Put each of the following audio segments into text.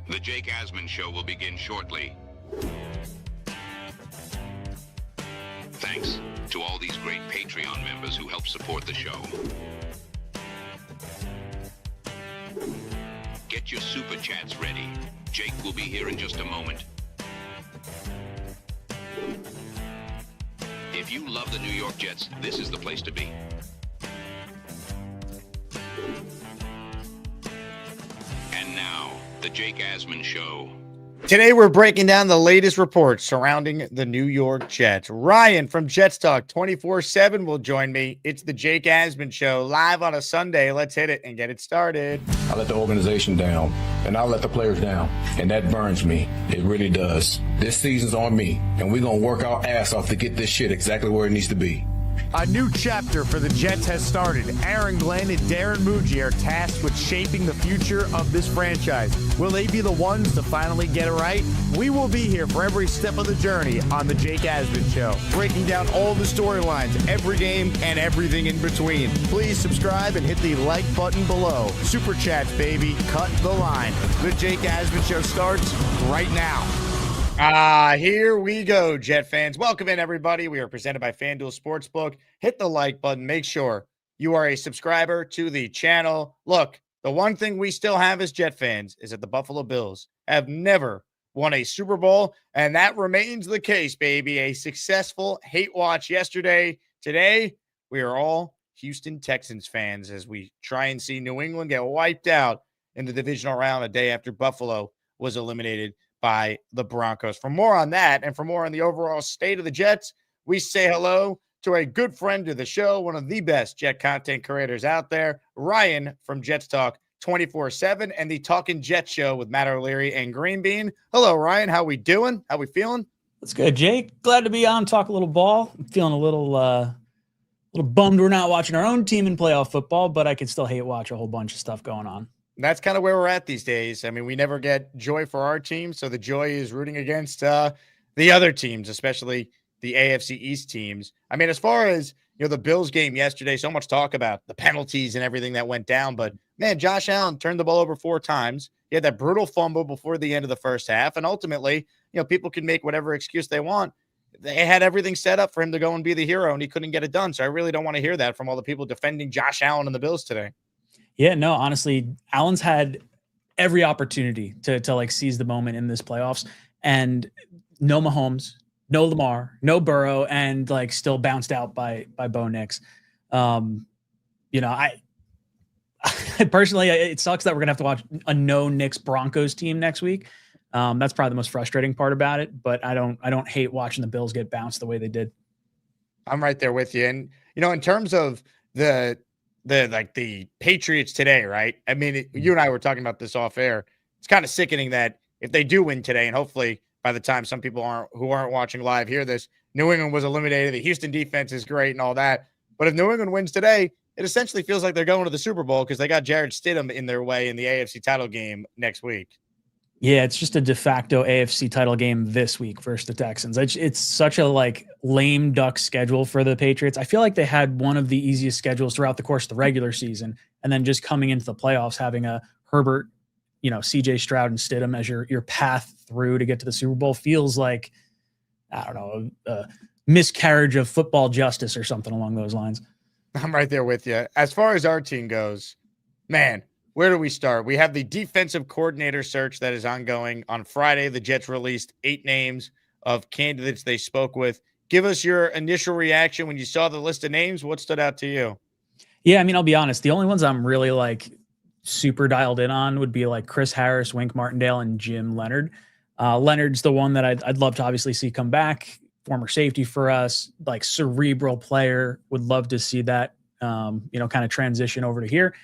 The Jake Asman Show will begin shortly. Thanks to all these great Patreon members who help support the show. Get your super chats ready. Jake will be here in just a moment. If you love the New York Jets, this is the place to be. And now, the Jake Asman Show. Today, we're breaking down the latest reports surrounding the New York Jets. Ryan from Jets Talk 24/7 will join me. It's the Jake Asman Show live on a Sunday. Let's hit it and get it started. I let the organization down, and I let the players down, and that burns me. It really does. This season's on me, and we're going to work our ass off to get this shit exactly where it needs to be. A new chapter for the Jets has started. Aaron Glenn and Darren Muji are tasked with shaping the future of this franchise. Will they be the ones to finally get it right? We will be here for every step of the journey on the Jake Asman Show, breaking down all the storylines, every game, and everything in between. Please subscribe and hit the like button below. Super Chats, baby. Cut the line. The Jake Asman Show starts right now. Here we go, Jet fans. Welcome in, everybody. We are presented by FanDuel Sportsbook. Hit the like button. Make sure you are a subscriber to the channel. Look, the one thing we still have as Jet fans is that the Buffalo Bills have never won a Super Bowl, and that remains the case, baby. A successful hate watch yesterday. Today, we are all Houston Texans fans as we try and see New England get wiped out in the divisional round a day after Buffalo was eliminated by the Broncos. For more on that and for more on the overall state of the Jets, we say hello to a good friend of the show, one of the best Jet content creators out there, Ryan from Jets Talk 24/7 and the Talking Jets Show with Matt O'Leary and Green Bean. Hello, Ryan. How we doing? How we feeling? That's good, Jake. Glad to be on, talk a little ball. I'm feeling a little bummed we're not watching our own team in playoff football, but I can still hate watch a whole bunch of stuff going on. That's kind of where we're at these days. I mean, we never get joy for our team, so the joy is rooting against the other teams, especially the AFC East teams. I mean, as far as the Bills game yesterday, so much talk about the penalties and everything that went down, but man, Josh Allen turned the ball over 4 times. He had that brutal fumble before the end of the first half, and ultimately, people can make whatever excuse they want. They had everything set up for him to go and be the hero, and he couldn't get it done. So I really don't want to hear that from all the people defending Josh Allen and the Bills today. Yeah, no, honestly, Allen's had every opportunity to like seize the moment in this playoffs, and no Mahomes, no Lamar, no Burrow, and like still bounced out by Bo Nix. I personally, it sucks that we're gonna have to watch a no Nix Broncos team next week. That's probably the most frustrating part about it, but I don't hate watching the Bills get bounced the way they did. I'm right there with you. And, in terms of the Patriots today, right? I mean, you and I were talking about this off air. It's kind of sickening that if they do win today, and hopefully by the time some people who aren't watching live hear this, New England was eliminated. The Houston defense is great and all that. But if New England wins today, it essentially feels like they're going to the Super Bowl because they got Jared Stidham in their way in the AFC title game next week. Yeah, it's just a de facto AFC title game this week versus the Texans. It's such a lame duck schedule for the Patriots. I feel like they had one of the easiest schedules throughout the course of the regular season, and then just coming into the playoffs, having a Herbert, CJ Stroud and Stidham as your path through to get to the Super Bowl feels like, I don't know, a miscarriage of football justice or something along those lines. I'm right there with you. As far as our team goes, man, where do we start? We have the defensive coordinator search that is ongoing. On Friday, the Jets released 8 names of candidates they spoke with. Give us your initial reaction when you saw the list of names. What stood out to you? Yeah, I mean, I'll be honest. The only ones I'm really super dialed in on would be Chris Harris, Wink Martindale, and Jim Leonard. Leonard's the one that I'd love to obviously see come back. Former safety for us, cerebral player. Would love to see that, kind of transition over to here.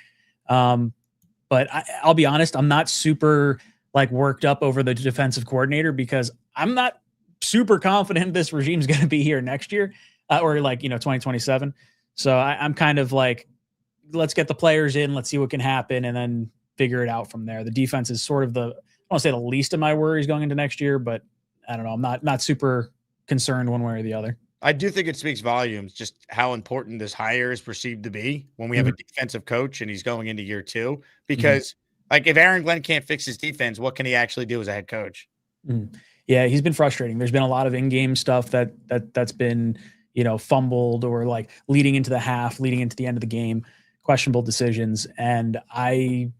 But I'll be honest, I'm not super worked up over the defensive coordinator because I'm not super confident this regime's going to be here next year or 2027. So I'm kind of let's get the players in, let's see what can happen, and then figure it out from there. The defense is sort of I want to say the least of my worries going into next year, but I don't know. I'm not super concerned one way or the other. I do think it speaks volumes just how important this hire is perceived to be when we have a defensive coach and he's going into year 2, because Like if Aaron Glenn can't fix his defense, what can he actually do as a head coach? Yeah, he's been frustrating. There's been a lot of in-game stuff that's been, fumbled or like leading into the half, leading into the end of the game, questionable decisions. And I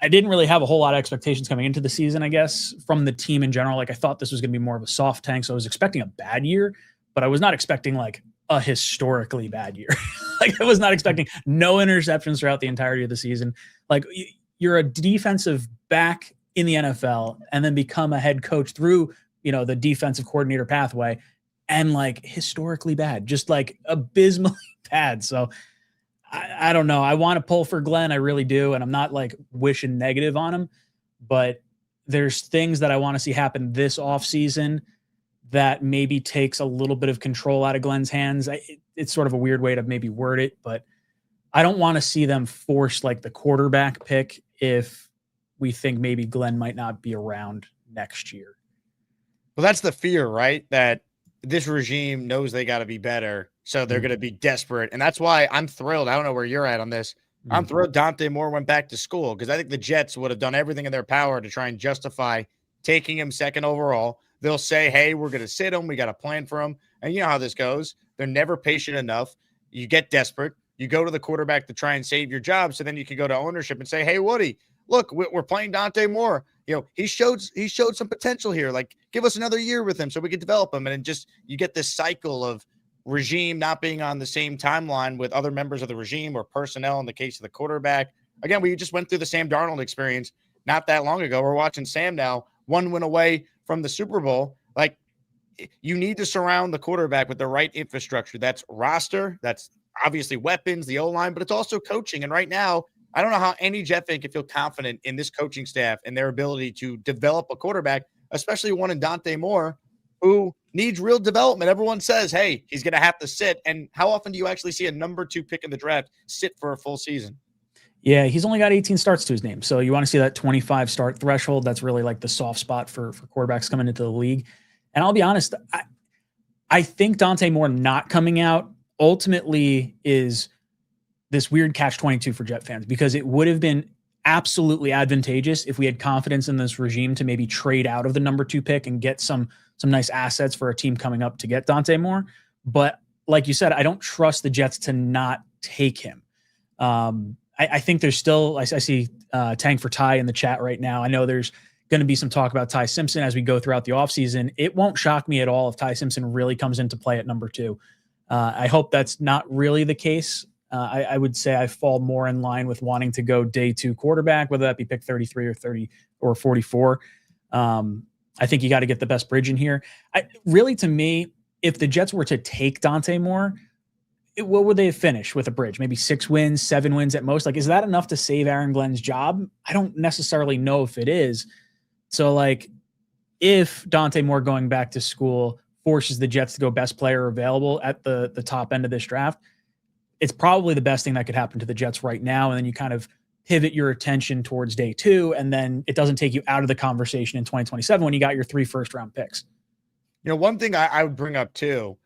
didn't really have a whole lot of expectations coming into the season, I guess, from the team in general. Like I thought this was going to be more of a soft tank. So I was expecting a bad year, but I was not expecting like a historically bad year. Like I was not expecting no interceptions throughout the entirety of the season. Like you're a defensive back in the NFL and then become a head coach through, the defensive coordinator pathway and like historically bad, just like abysmally bad. So I don't know. I want to pull for Glenn. I really do. And I'm not like wishing negative on him, but there's things that I want to see happen this offseason that maybe takes a little bit of control out of Glenn's hands. It's sort of a weird way to maybe word it, but I don't want to see them force like the quarterback pick if we think maybe Glenn might not be around next year. Well, that's the fear, right? That this regime knows they got to be better. So they're going to be desperate. And that's why I'm thrilled. I don't know where you're at on this. I'm thrilled Dante Moore went back to school because I think the Jets would have done everything in their power to try and justify taking him second overall. They'll say, hey, we're going to sit him. We got a plan for him. And you know how this goes. They're never patient enough. You get desperate. You go to the quarterback to try and save your job. So then you can go to ownership and say, hey, Woody, look, we're playing Dante Moore. He showed some potential here. Like, give us another year with him so we can develop him. And just you get this cycle of regime not being on the same timeline with other members of the regime or personnel in the case of the quarterback. Again, we just went through the Sam Darnold experience not that long ago. We're watching Sam now, one win away from the Super Bowl. Like, you need to surround the quarterback with the right infrastructure. That's roster. That's obviously weapons, the O-line, but it's also coaching. And right now, I don't know how any Jet fan can feel confident in this coaching staff and their ability to develop a quarterback, especially one in Dante Moore, who needs real development. Everyone says, hey, he's going to have to sit. And how often do you actually see a number 2 pick in the draft sit for a full season? Yeah, he's only got 18 starts to his name. So you want to see that 25 start threshold. That's really like the soft spot for quarterbacks coming into the league. And I'll be honest, I think Dante Moore not coming out ultimately is this weird catch-22 for Jet fans, because it would have been absolutely advantageous if we had confidence in this regime to maybe trade out of the number 2 pick and get some nice assets for a team coming up to get Dante Moore. But like you said, I don't trust the Jets to not take him. I think there's still, I see Tank for Ty in the chat right now. I know there's going to be some talk about Ty Simpson as we go throughout the offseason. It won't shock me at all if Ty Simpson really comes into play at number 2. I hope that's not really the case. I would say I fall more in line with wanting to go day 2 quarterback, whether that be pick 33 or 30 or 44. I think you got to get the best bridge in here. Really, to me, if the Jets were to take Dante Moore, what would they have finished with a bridge? Maybe 6 wins, 7 wins at most. Like, is that enough to save Aaron Glenn's job? I don't necessarily know if it is. So, like, if Dante Moore going back to school forces the Jets to go best player available at the top end of this draft, it's probably the best thing that could happen to the Jets right now. And then you kind of pivot your attention towards day 2, and then it doesn't take you out of the conversation in 2027 when you got your 3 first-round picks. One thing I would bring up too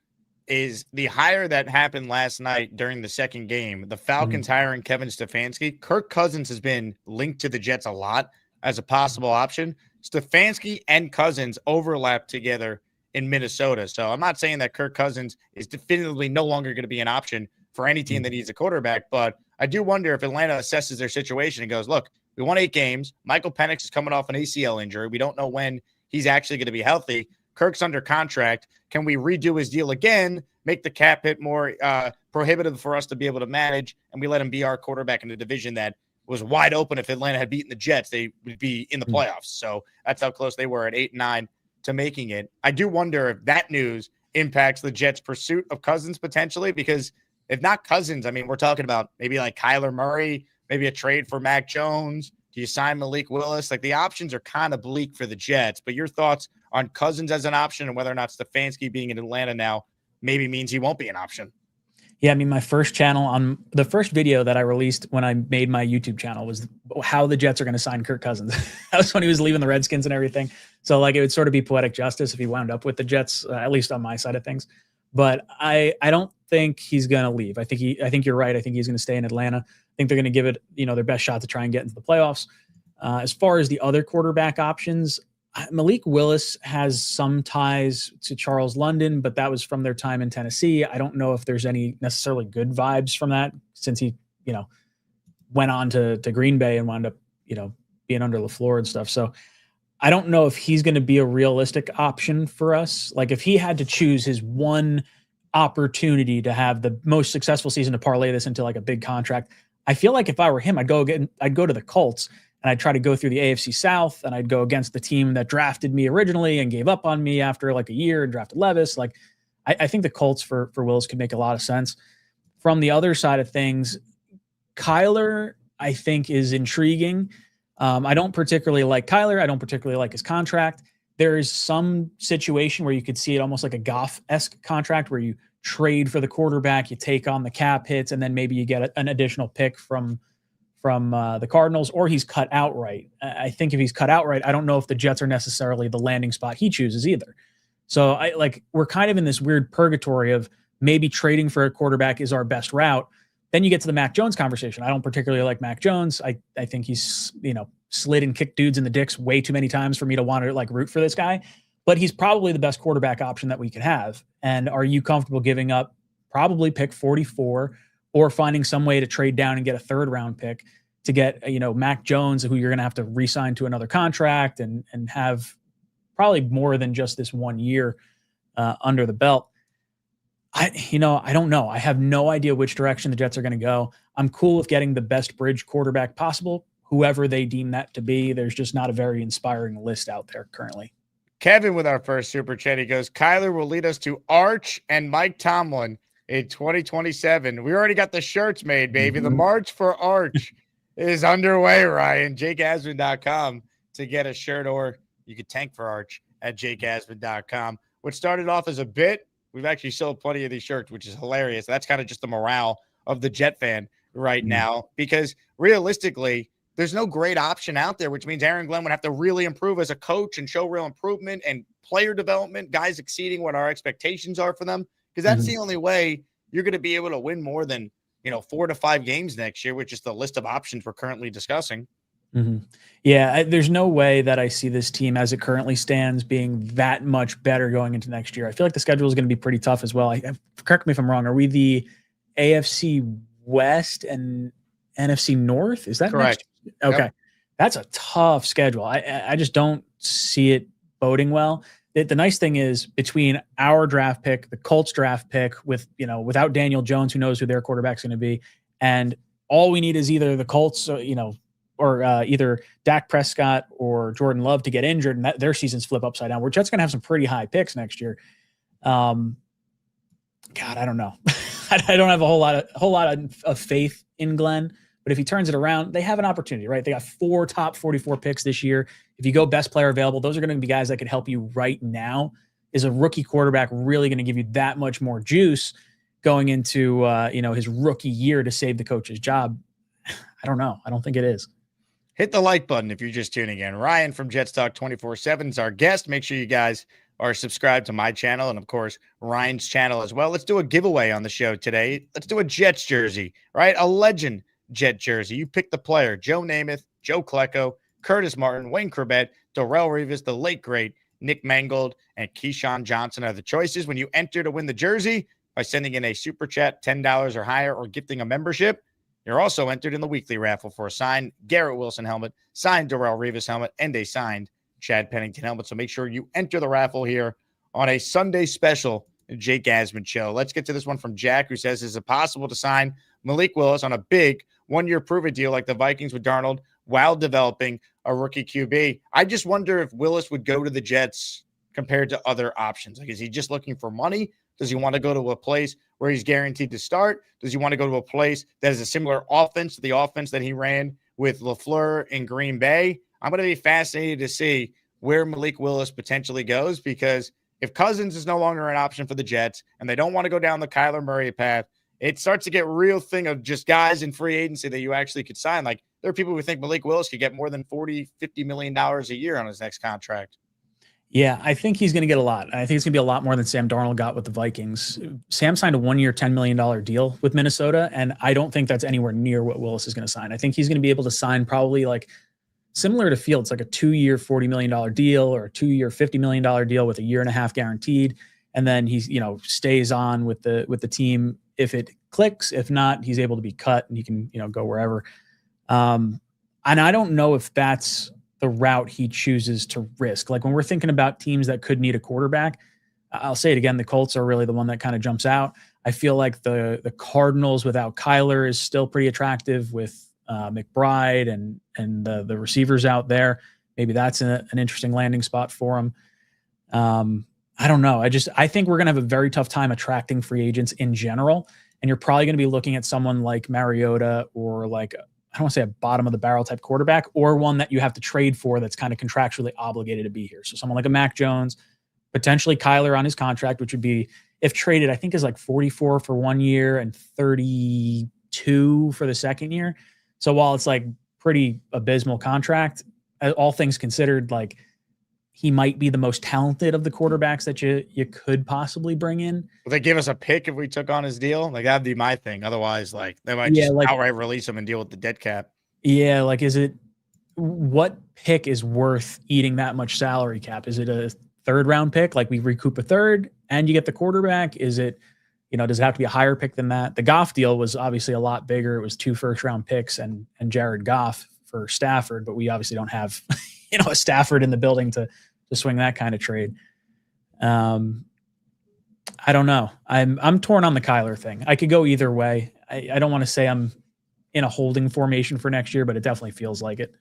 is the hire that happened last night during the second game, the Falcons hiring Kevin Stefanski. Kirk Cousins has been linked to the Jets a lot as a possible option. Stefanski and Cousins overlap together in Minnesota. So I'm not saying that Kirk Cousins is definitively no longer going to be an option for any team that needs a quarterback, but I do wonder if Atlanta assesses their situation and goes, look, we won 8 games. Michael Penix is coming off an ACL injury. We don't know when he's actually going to be healthy. Kirk's under contract. Can we redo his deal again, make the cap hit more prohibitive for us to be able to manage, and we let him be our quarterback in a division that was wide open? If Atlanta had beaten the Jets, they would be in the playoffs. So that's how close they were at 8-9 to making it. I do wonder if that news impacts the Jets' pursuit of Cousins potentially, because if not Cousins, I mean, we're talking about maybe like Kyler Murray, maybe a trade for Mac Jones. Do you sign Malik Willis? Like, the options are kind of bleak for the Jets. But your thoughts on Cousins as an option and whether or not Stefanski being in Atlanta now maybe means he won't be an option? Yeah, I mean, my first channel on the first video that I released when I made my YouTube channel was how the Jets are going to sign Kirk Cousins. That was when he was leaving the Redskins and everything. So, like, it would sort of be poetic justice if he wound up with the Jets, at least on my side of things. But I don't think he's going to leave. I think you're right. I think he's going to stay in Atlanta. I think they're going to give it, their best shot to try and get into the playoffs. As far as the other quarterback options, Malik Willis has some ties to Charles London, but that was from their time in Tennessee. I don't know if there's any necessarily good vibes from that since he, went on to Green Bay and wound up, being under LaFleur and stuff. So I don't know if he's going to be a realistic option for us. Like if he had to choose his one opportunity to have the most successful season to parlay this into like a big contract, I feel like if I were him, I'd go to the Colts and I'd try to go through the AFC South and I'd go against the team that drafted me originally and gave up on me after like a year and drafted Levis. Like I think the Colts for Willis could make a lot of sense. From the other side of things, Kyler, I think, is intriguing. I don't particularly like Kyler. I don't particularly like his contract. There is some situation where you could see it almost like a Goff-esque contract where you trade for the quarterback, you take on the cap hits, and then maybe you get an additional pick from the Cardinals, or he's cut outright. I think if he's cut outright, I don't know if the Jets are necessarily the landing spot he chooses either. So we're kind of in this weird purgatory of maybe trading for a quarterback is our best route. Then you get to the Mac Jones conversation. I don't particularly like Mac Jones. I think he's, slid and kicked dudes in the dicks way too many times for me to want to root for this guy, but he's probably the best quarterback option that we could have. And are you comfortable giving up probably pick 44 or finding some way to trade down and get a 3rd round pick to get, Mac Jones, who you're going to have to re-sign to another contract and have probably more than just this 1 year under the belt? I don't know. I have no idea which direction the Jets are going to go. I'm cool with getting the best bridge quarterback possible, whoever they deem that to be. There's just not a very inspiring list out there currently. Kevin with our first super chat, he goes, Kyler will lead us to Arch and Mike Tomlin in 2027. We already got the shirts made, baby. The March for Arch is underway, Ryan. JakeAsman.com to get a shirt, or you could tank for Arch at JakeAsman.com. What started off as a bit, we've actually sold plenty of these shirts, which is hilarious. That's kind of just the morale of the Jet fan right now, because realistically, there's no great option out there, which means Aaron Glenn would have to really improve as a coach and show real improvement and player development, guys exceeding what our expectations are for them, because that's the only way you're going to be able to win more than 4 to 5 games next year, which is the list of options we're currently discussing. Yeah, there's no way that I see this team as it currently stands being that much better going into next year. I feel like the schedule is going to be pretty tough as well. Correct me if I'm wrong. Are we the AFC West and NFC North? Is that correct? Okay. Yep. That's a tough schedule. I just don't see it boding well. The nice thing is between our draft pick, the Colts draft pick without Daniel Jones, who knows who their quarterback's going to be. And all we need is either the Colts, or either Dak Prescott or Jordan Love to get injured and their seasons flip upside down. We're just going to have some pretty high picks next year. God, I don't know. I don't have a whole lot of faith in Glenn, but if he turns it around, they have an opportunity, right? They got 4 top 44 picks this year. If you go best player available, those are going to be guys that could help you right now. Is a rookie quarterback really going to give you that much more juice going into, his rookie year to save the coach's job? I don't know. I don't think it is. Hit the like button if you're just tuning in. Ryan from Jets Talk 24/7 is our guest. Make sure you guys are subscribed to my channel and, of course, Ryan's channel as well. Let's do a giveaway on the show today. Let's do a Jets jersey, right? A legend Jet jersey. You pick the player: Joe Namath, Joe Klecko, Curtis Martin, Wayne Corbett, Darrelle Revis, the late, great Nick Mangold, and Keyshawn Johnson are the choices when you enter to win the jersey by sending in a super chat, $10 or higher, or gifting a membership. You're also entered in the weekly raffle for a signed Garrett Wilson helmet, signed Darrelle Revis helmet, and a signed Chad Pennington helmet. So make sure you enter the raffle here on a Sunday special Jake Asman show. Let's get to this one from Jack, who says, is it possible to sign Malik Willis on a big one-year prove-it deal like the Vikings with Darnold while developing a rookie QB? I just wonder if Willis would go to the Jets compared to other options. Like, is he just looking for money? Does he want to go to a place where he's guaranteed to start? Does he want to go to a place that has a similar offense to the offense that he ran with LaFleur in Green Bay? I'm going to be fascinated to see where Malik Willis potentially goes, because if Cousins is no longer an option for the Jets and they don't want to go down the Kyler Murray path, it starts to get real thing of just guys in free agency that you actually could sign. Like, there are people who think Malik Willis could get more than $40-50 million a year on his next contract. Yeah, I think he's going to get a lot. I think it's going to be a lot more than Sam Darnold got with the Vikings. Sam signed a 1-year, $10 million deal with Minnesota, and I don't think that's anywhere near what Willis is going to sign. I think he's going to be able to sign probably like similar to Fields, like a 2-year, $40 million deal or a 2-year, $50 million deal with a year and a half guaranteed. And then he's, stays on with the team if it clicks. If not, he's able to be cut and he can, go wherever. And I don't know if that's the route he chooses to risk. Like when we're thinking about teams that could need a quarterback, I'll say it again, the Colts are really the one that kind of jumps out. I feel like the Cardinals without Kyler is still pretty attractive with McBride and the receivers out there. Maybe that's an interesting landing spot for him. I don't know. I think we're going to have a very tough time attracting free agents in general. And you're probably going to be looking at someone like Mariota or like, I don't want to say a bottom of the barrel type quarterback, or one that you have to trade for that's kind of contractually obligated to be here. So someone like a Mac Jones, potentially Kyler on his contract, which would be, if traded, I think is like 44 for 1 year and 32 for the second year. So while it's like pretty abysmal contract, all things considered, like he might be the most talented of the quarterbacks that you could possibly bring in. Will they give us a pick if we took on his deal? Like that'd be my thing. Otherwise, like they might just outright release him and deal with the dead cap. Yeah, like what pick is worth eating that much salary cap? Is it a third round pick? Like we recoup a third and you get the quarterback? Is it, does it have to be a higher pick than that? The Goff deal was obviously a lot bigger. It was 2 first round picks and Jared Goff for Stafford, but we obviously don't have, a Stafford in the building to swing that kind of trade. I don't know. I'm torn on the Kyler thing. I could go either way. I don't want to say I'm in a holding formation for next year, but it definitely feels like it.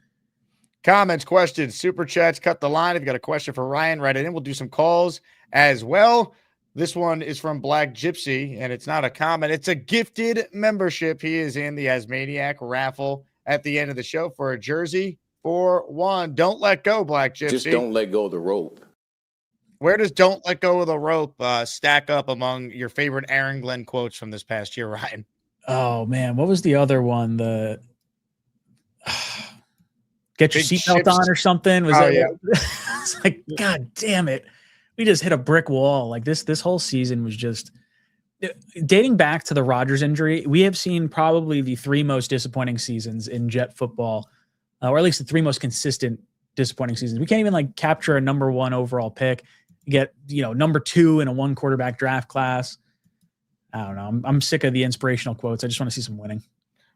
Comments, questions, super chats, cut the line. If you got a question for Ryan, write it in. We'll do some calls as well. This one is from Black Gypsy, and it's not a comment. It's a gifted membership. He is in the Asmaniac raffle at the end of the show for a jersey for one. Don't let go, Black Gypsy. Just don't let go of the rope. Where does "don't let go of the rope" stack up among your favorite Aaron Glenn quotes from this past year, Ryan? Oh, man. What was the other one? The get your seatbelt on or something? Yeah. It's like, God damn it. We just hit a brick wall. Like this whole season was just dating back to the Rodgers injury. We have seen probably the 3 most disappointing seasons in Jet football, or at least the 3 most consistent disappointing seasons. We can't even like capture a number 1 overall pick, get, number 2 in a 1 quarterback draft class. I don't know. I'm sick of the inspirational quotes. I just want to see some winning.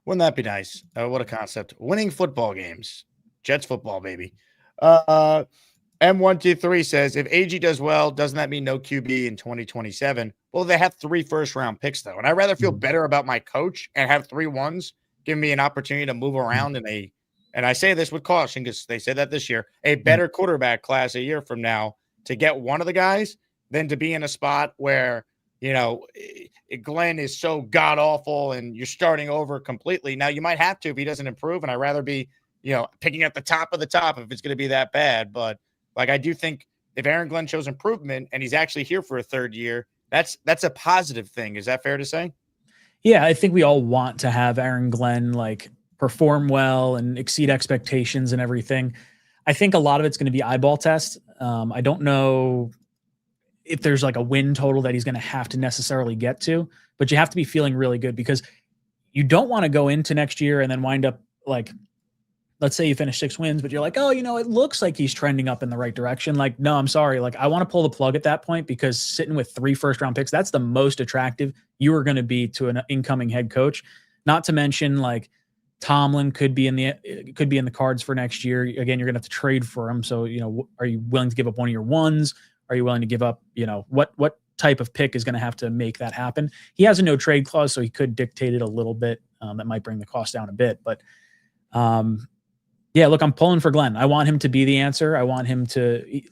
Wouldn't that be nice? What a concept. Winning football games. Jets football, baby. M123 says, if AG does well, doesn't that mean no QB in 2027? Well, they have 3 first-round picks, though. And I'd rather feel better about my coach and have 3 ones, give me an opportunity to move around in and I say this with caution because they said that this year, a better quarterback class a year from now to get one of the guys than to be in a spot where, Glenn is so god-awful and you're starting over completely. Now, you might have to if he doesn't improve, and I'd rather be, picking at the top of the top if it's going to be that bad. But, I do think if Aaron Glenn shows improvement and he's actually here for a 3rd year, that's a positive thing. Is that fair to say? Yeah, I think we all want to have Aaron Glenn, perform well and exceed expectations and everything. I think a lot of it's going to be eyeball test. I don't know if there's a win total that he's going to have to necessarily get to, but you have to be feeling really good because you don't want to go into next year and then wind up let's say you finish 6 wins, but you're like, oh, it looks like he's trending up in the right direction. No, I'm sorry. I want to pull the plug at that point because sitting with 3 first-round picks, that's the most attractive you are going to be to an incoming head coach. Not to mention Tomlin could be in the cards for next year. Again, you're going to have to trade for him. So, are you willing to give up one of your ones? Are you willing to give up, what type of pick is going to have to make that happen? He has a no trade clause, so he could dictate it a little bit. That might bring the cost down a bit, but yeah, look, I'm pulling for Glenn. I want him to be the answer. I want him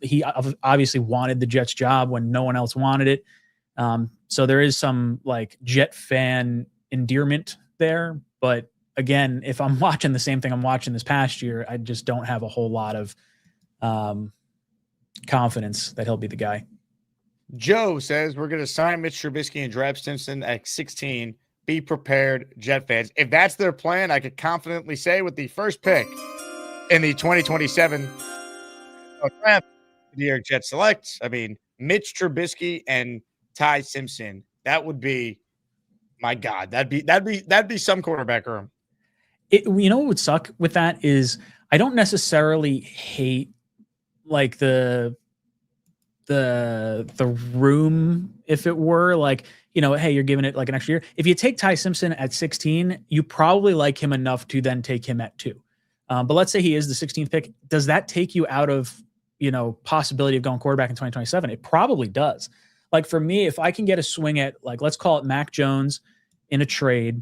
he obviously wanted the Jets job when no one else wanted it. So there is some Jet fan endearment there. But again, if I'm watching the same thing I'm watching this past year, I just don't have a whole lot of confidence that he'll be the guy. Joe says we're going to sign Mitch Trubisky and draft Simpson at 16. Be prepared, Jet fans. If that's their plan, I could confidently say with the first pick in the 2027 draft, the New York Jets select, Mitch Trubisky and Ty Simpson. That would be, my God, that'd be some quarterback room. What would suck with that is I don't necessarily hate like the room, if it were like, hey, you're giving it like an extra year. If you take Ty Simpson at 16, you probably like him enough to then take him at 2. But let's say he is the 16th pick. Does that take you out of, possibility of going quarterback in 2027? It probably does. Like for me, if I can get a swing at like, let's call it Mac Jones in a trade,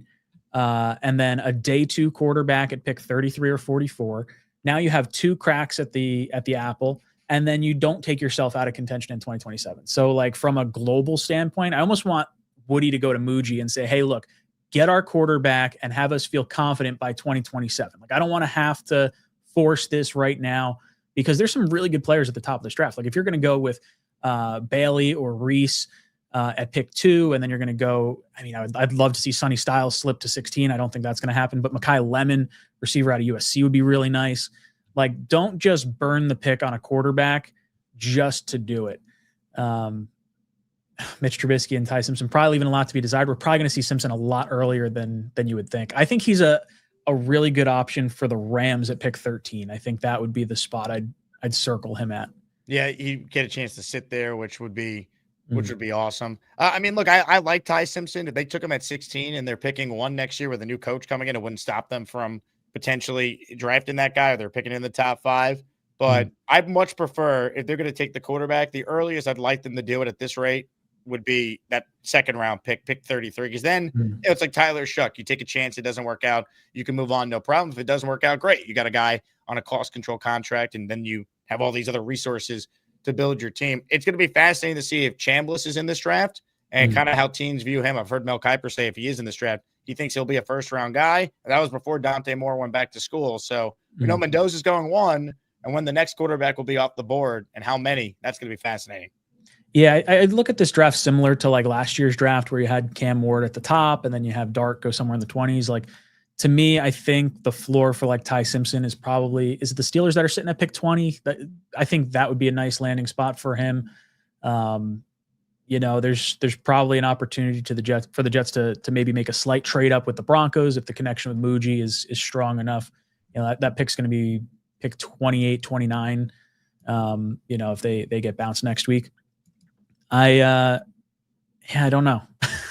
and then a day 2 quarterback at pick 33 or 44, now you have 2 cracks at the apple. And then you don't take yourself out of contention in 2027. So like from a global standpoint, I almost want Woody to go to Muji and say, hey, look, get our quarterback and have us feel confident by 2027. Like I don't want to have to force this right now because there's some really good players at the top of this draft. Like if you're going to go with Bailey or Reese at pick 2, and then you're going to go, I'd love to see Sonny Styles slip to 16. I don't think that's going to happen, but Mekhi Lemon, receiver out of USC, would be really nice. Like, don't just burn the pick on a quarterback just to do it. Mitch Trubisky and Ty Simpson probably leaving a lot to be desired. We're probably going to see Simpson a lot earlier than you would think. I think he's a really good option for the Rams at pick 13. I think that would be the spot I'd circle him at. Yeah, you get a chance to sit there, which would be awesome. Look, I like Ty Simpson. If they took him at 16 and they're picking 1 next year with a new coach coming in, it wouldn't stop them from potentially drafting that guy, or they're picking in the top 5. But I'd much prefer, if they're going to take the quarterback, the earliest I'd like them to do it at this rate would be that second round pick 33. Because then it's like Tyler Shuck. You take a chance, it doesn't work out, you can move on, no problem. If it doesn't work out, great. You got a guy on a cost control contract, and then you have all these other resources to build your team. It's going to be fascinating to see if Chambliss is in this draft and kind of how teams view him. I've heard Mel Kiper say if he is in this draft, he thinks he'll be a first-round guy. That was before Dante Moore went back to school. So we know Mendoza's going 1, and when the next quarterback will be off the board and how many, that's going to be fascinating. Yeah, I look at this draft similar to like last year's draft where you had Cam Ward at the top and then you have Dart go somewhere in the 20s. Like, to me, I think the floor for like Ty Simpson is it the Steelers that are sitting at pick 20? I think that would be a nice landing spot for him. There's probably an opportunity for the Jets to maybe make a slight trade up with the Broncos if the connection with Muji is strong enough. That pick's going to be pick 28, 29. If they get bounced next week. I don't know.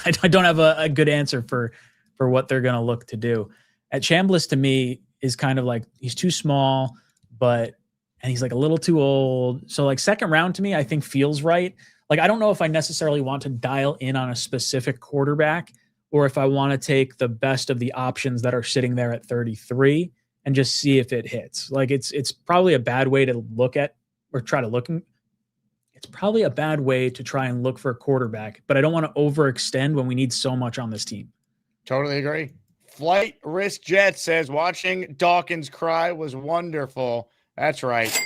I don't have a good answer for what they're going to look to do. At Chambliss, to me, is kind of like he's too small, and he's like a little too old. So like second round to me, I think feels right. Like, I don't know if I necessarily want to dial in on a specific quarterback or if I want to take the best of the options that are sitting there at 33 and just see if it hits. Like it's probably a bad way to look at or try to look. It's probably a bad way to try and look for a quarterback, but I don't want to overextend when we need so much on this team. Totally agree. Flight Risk Jet says watching Dawkins cry was wonderful. That's right.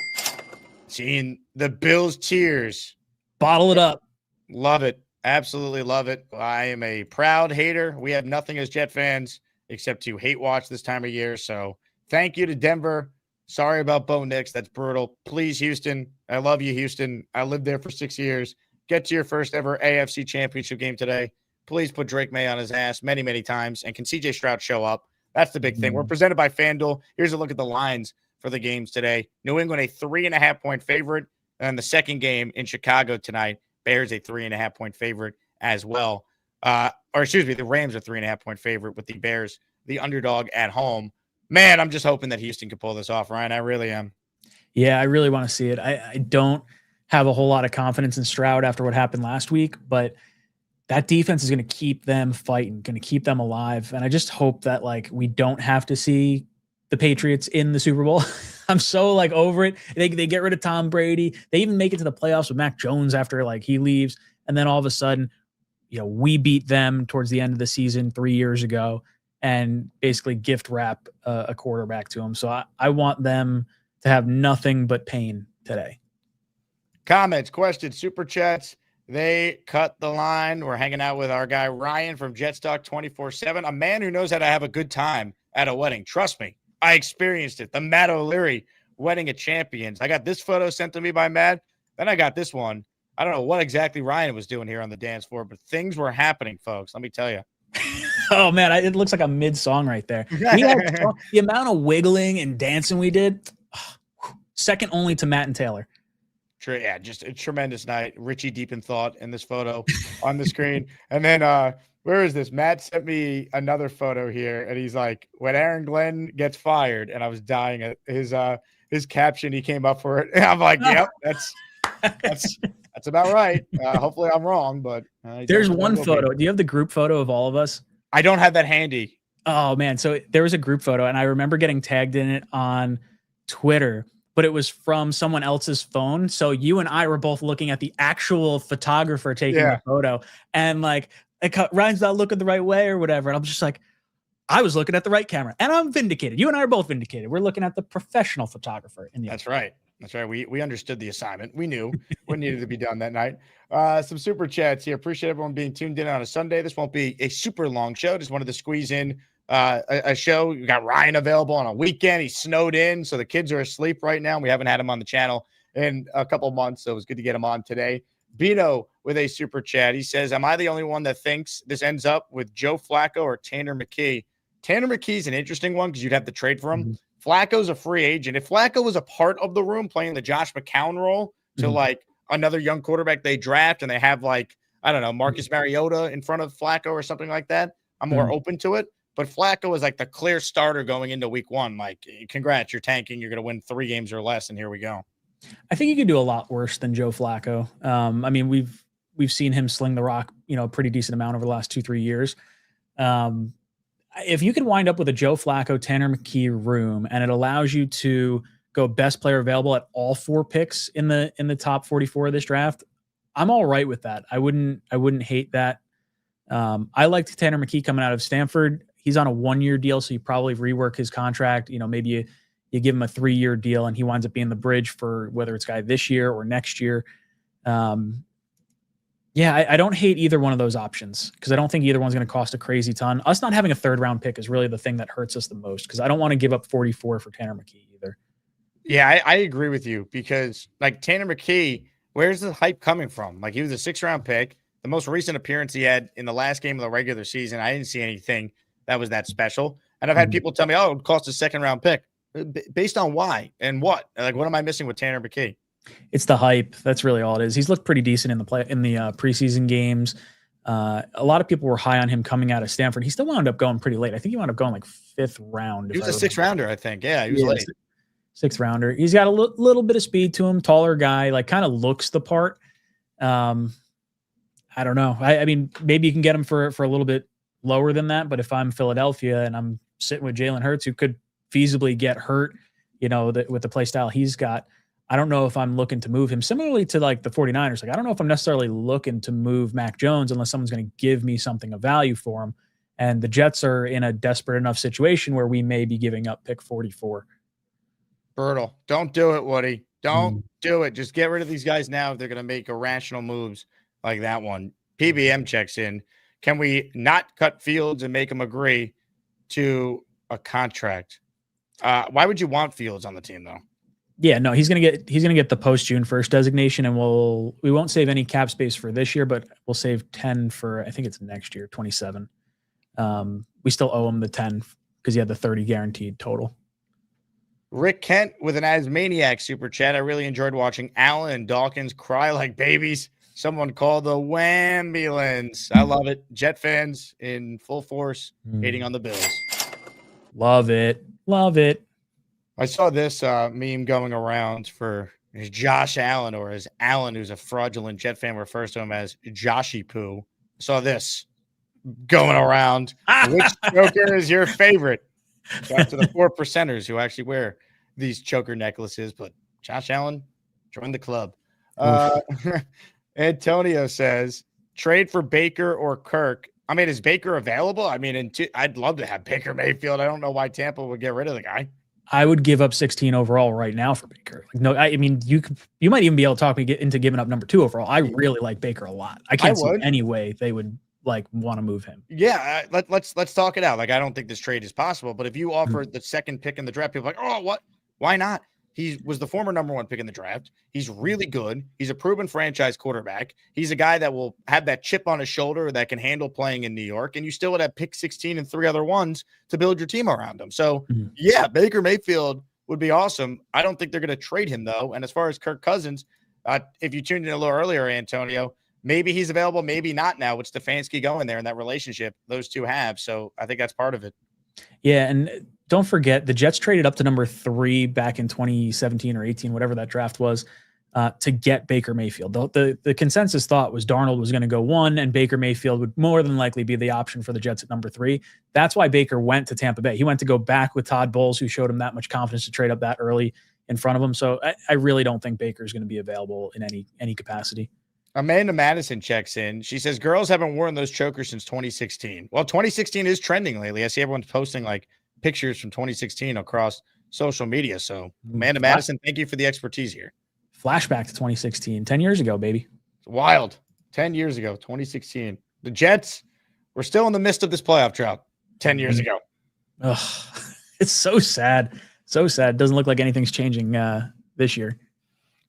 Seeing the Bills' tears. Bottle it up. Love it. Absolutely love it. I am a proud hater. We have nothing as Jet fans except to hate watch this time of year. So thank you to Denver. Sorry about Bo Nix. That's brutal. Please, Houston. I love you, Houston. I lived there for 6 years. Get to your first ever AFC championship game today. Please put Drake May on his ass many, many times. And can CJ Stroud show up? That's the big thing. We're presented by FanDuel. Here's a look at the lines for the games today. New England, a 3.5-point favorite. And the second game in Chicago tonight, Bears, a 3.5-point favorite as well. The Rams are 3.5-point favorite with the Bears, the underdog at home. Man, I'm just hoping that Houston can pull this off, Ryan. I really am. Yeah, I really want to see it. I don't have a whole lot of confidence in Stroud after what happened last week, but that defense is going to keep them fighting, going to keep them alive. And I just hope that we don't have to see the Patriots in the Super Bowl. I'm so over it. They get rid of Tom Brady. They even make it to the playoffs with Mac Jones after he leaves. And then all of a sudden, we beat them towards the end of the season 3 years ago and basically gift wrap a quarterback to them. So I want them to have nothing but pain today. Comments, questions, super chats. They cut the line. We're hanging out with our guy Ryan from Jetstock 24/7, a man who knows how to have a good time at a wedding. Trust me, I experienced it. The Matt O'Leary wedding of champions. I got this photo sent to me by Matt. Then I got this one. I don't know what exactly Ryan was doing here on the dance floor, but things were happening, folks. Let me tell you. Oh man, it looks like a mid-song right there. We had the amount of wiggling and dancing we did, second only to Matt and Taylor. Yeah, just a tremendous night. Richie deep in thought in this photo on the screen. And then where is this? Matt sent me another photo here, and he's like, when Aaron Glenn gets fired, and I was dying at his caption, he came up for it. And I'm like, yep, that's about right. Hopefully I'm wrong, but there's one photo. Do you have the group photo of all of us? I don't have that handy. Oh man, so there was a group photo, and I remember getting tagged in it on Twitter, but it was from someone else's phone. So you and I were both looking at the actual photographer taking the photo, and like Ryan's not looking the right way or whatever. And I'm just like, I was looking at the right camera, and I'm vindicated. You and I are both vindicated. We're looking at the professional photographer in the. That's right. That's right. We understood the assignment. We knew what needed to be done that night. Some super chats here. Appreciate everyone being tuned in on a Sunday. This won't be a super long show. Just wanted to squeeze in a show. We got Ryan available on a weekend. He's snowed in, so the kids are asleep right now. We haven't had him on the channel in a couple of months, so it was good to get him on today. Bino with a super chat. He says, am I the only one that thinks this ends up with Joe Flacco or Tanner McKee? Tanner McKee's an interesting one because you'd have to trade for him. Flacco's a free agent. If Flacco was a part of the room playing the Josh McCown role to like another young quarterback they draft and they have like, I don't know, Marcus Mariota in front of Flacco or something like that, I'm more open to it. But Flacco is like the clear starter going into week one. Like, congrats, you're tanking. You're going to win 3 games or less, and here we go. I think you could do a lot worse than Joe Flacco. I mean, we've seen him sling the rock, a pretty decent amount over the last 2-3 years. If you could wind up with a Joe Flacco, Tanner McKee room, and it allows you to go best player available at all 4 picks in the top 44 of this draft, I'm all right with that. I wouldn't hate that. I liked Tanner McKee coming out of Stanford. He's on a 1-year deal, so you probably rework his contract. Maybe you give him a 3-year deal, and he winds up being the bridge for whether it's guy this year or next year. Yeah, I don't hate either one of those options because I don't think either one's going to cost a crazy ton. Us not having a 3rd-round pick is really the thing that hurts us the most because I don't want to give up 44 for Tanner McKee either. Yeah, I agree with you because like Tanner McKee, where's the hype coming from? Like he was a 6th-round pick. The most recent appearance he had in the last game of the regular season, I didn't see anything that was that special. And I've had people tell me, oh, it would cost a 2nd-round pick. Based on why and what? Like, what am I missing with Tanner McKee? It's the hype. That's really all it is. He's looked pretty decent in the preseason games. A lot of people were high on him coming out of Stanford. He still wound up going pretty late. I think he wound up going like 5th round. He was a 6th-rounder, I think. Yeah, he was late. 6th rounder. He's got a little bit of speed to him. Taller guy, like kind of looks the part. I don't know. I mean, maybe you can get him for a little bit lower than that. But if I'm Philadelphia and I'm sitting with Jalen Hurts, who could feasibly get hurt, with the play style he's got, I don't know if I'm looking to move him. Similarly to like the 49ers, like I don't know if I'm necessarily looking to move Mac Jones unless someone's going to give me something of value for him. And the Jets are in a desperate enough situation where we may be giving up pick 44. Brutal. Don't do it, Woody. Don't do it. Just get rid of these guys now if they're going to make irrational moves like that one. PBM checks in. Can we not cut Fields and make him agree to a contract? Why would you want Fields on the team though? Yeah, no, he's gonna get the post June 1st designation, and we won't save any cap space for this year, but we'll save 10 for I think it's next year, 27. We still owe him the 10 because he had the 30 guaranteed total. Rick Kent with an Asmaniac super chat. I really enjoyed watching Allen and Dawkins cry like babies. Someone called the Wambulance. I love it. Jet fans in full force hating on the Bills. Love it. Love it. I saw this meme going around for Josh Allen, or as Allen, who's a fraudulent Jet fan, refers to him as Joshy Poo. I saw this going around. Which choker is your favorite? Shout out to the 4%ers who actually wear these choker necklaces, but Josh Allen, join the club. Antonio says, trade for Baker or Kirk. I mean, is Baker available? I mean, I'd love to have Baker Mayfield. I don't know why Tampa would get rid of the guy. I would give up 16 overall right now for Baker. Like, no, I mean, you might even be able to talk me into giving up number 2 overall. I really like Baker a lot. I can't see any way they would like want to move him. Yeah, let's talk it out. Like, I don't think this trade is possible, but if you offer the 2nd pick in the draft, people are like, oh, what? Why not? He was the former number 1 pick in the draft. He's really good. He's a proven franchise quarterback. He's a guy that will have that chip on his shoulder that can handle playing in New York. And you still would have pick 16 and 3 other ones to build your team around him. So, yeah, Baker Mayfield would be awesome. I don't think they're going to trade him, though. And as far as Kirk Cousins, if you tuned in a little earlier, Antonio, maybe he's available, maybe not now. With Stefanski going there in that relationship those two have. So I think that's part of it. Yeah, and don't forget, the Jets traded up to number 3 back in 2017 or 18, whatever that draft was, to get Baker Mayfield. The consensus thought was Darnold was going to go 1, and Baker Mayfield would more than likely be the option for the Jets at number 3. That's why Baker went to Tampa Bay. He went to go back with Todd Bowles, who showed him that much confidence to trade up that early in front of him. So I really don't think Baker is going to be available in any capacity. Amanda Madison checks in. She says, girls haven't worn those chokers since 2016. Well, 2016 is trending lately. I see everyone's posting like pictures from 2016 across social media. So Amanda Madison, thank you for the expertise here. Flashback to 2016, 10 years ago, baby. It's wild. 10 years ago, 2016. The Jets were still in the midst of this playoff drought 10 years ago. Ugh, it's so sad. So sad. Doesn't look like anything's changing this year.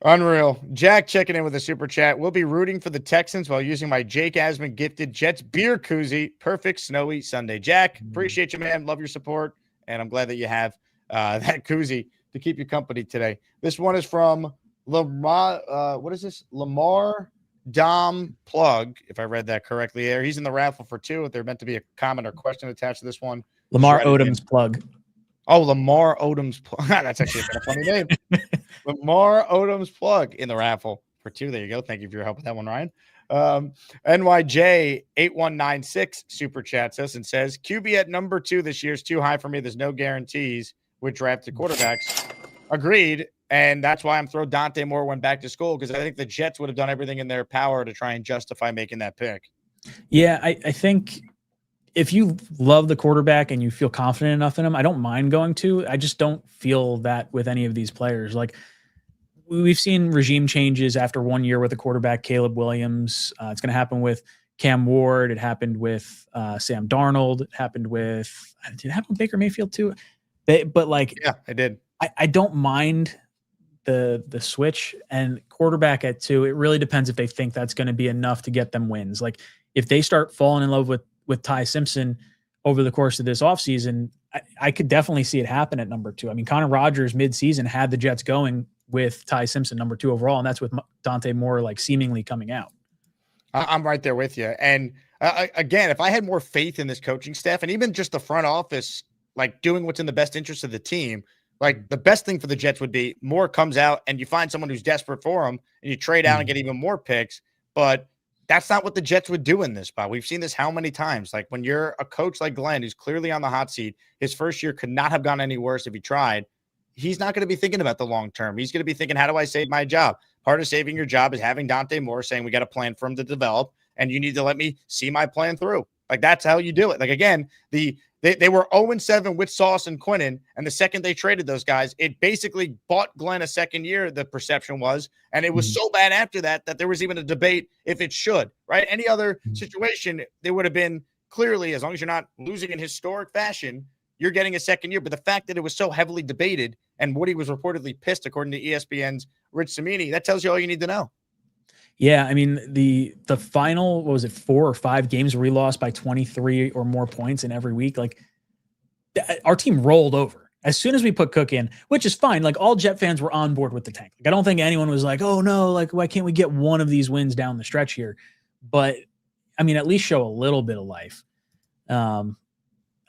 Unreal. Jack checking in with a super chat. We'll be rooting for the Texans while using my Jake Asman gifted Jets beer koozie. Perfect snowy Sunday. Jack, appreciate you, man. Love your support. And I'm glad that you have that koozie to keep you company today. This one is from Lamar. What is this? Lamar Dom Plug, if I read that correctly there. He's in the raffle for 2. If there meant to be a comment or question attached to this one. Lamar Odom's plug. Oh, Lamar Odom's plug. That's actually a funny name. Lamar Odom's plug in the raffle for 2. There you go. Thank you for your help with that one, Ryan. NYJ8196 super chats us and says, QB at number 2 this year is too high for me. There's no guarantees with drafted quarterbacks. Agreed. And that's why I'm throwing Dante Moore went back to school, because I think the Jets would have done everything in their power to try and justify making that pick. Yeah, I think if you love the quarterback and you feel confident enough in him, I don't mind going to. I just don't feel that with any of these players. Like, we've seen regime changes after 1 year with a quarterback, Caleb Williams. It's going to happen with Cam Ward. It happened with Sam Darnold. It happened with, did it happen with Baker Mayfield too? But like, yeah, I did. I don't mind the switch, and quarterback at 2. It really depends if they think that's going to be enough to get them wins. Like, if they start falling in love with Ty Simpson over the course of this offseason, I could definitely see it happen at number 2. I mean, Connor Rodgers midseason had the Jets going with Ty Simpson number 2 overall, and that's with Dante Moore like seemingly coming out. I'm right there with you. And again, if I had more faith in this coaching staff and even just the front office, like doing what's in the best interest of the team, like the best thing for the Jets would be Moore comes out and you find someone who's desperate for him and you trade out and get even more picks. But that's not what the Jets would do in this spot. We've seen this how many times? Like, when you're a coach like Glenn, who's clearly on the hot seat, his first year could not have gone any worse if he tried. He's not going to be thinking about the long term. He's going to be thinking, how do I save my job? Part of saving your job is having Dante Moore saying, we got a plan for him to develop, and you need to let me see my plan through. Like, that's how you do it. Like, again, they were 0-7 with Sauce and Quinnen, and the second they traded those guys, it basically bought Glenn a second year, the perception was, and it was so bad after that there was even a debate if it should, right? Any other situation, there would have been clearly, as long as you're not losing in historic fashion, you're getting a second year. But the fact that it was so heavily debated and Woody was reportedly pissed, according to ESPN's Rich Cimini, that tells you all you need to know. Yeah, I mean, the final, what was it, 4 or 5 games where we lost by 23 or more points in every week, like, our team rolled over as soon as we put Cook in, which is fine. Like, all Jet fans were on board with the tank. Like, I don't think anyone was like, oh no, like, why can't we get one of these wins down the stretch here? But I mean, at least show a little bit of life. I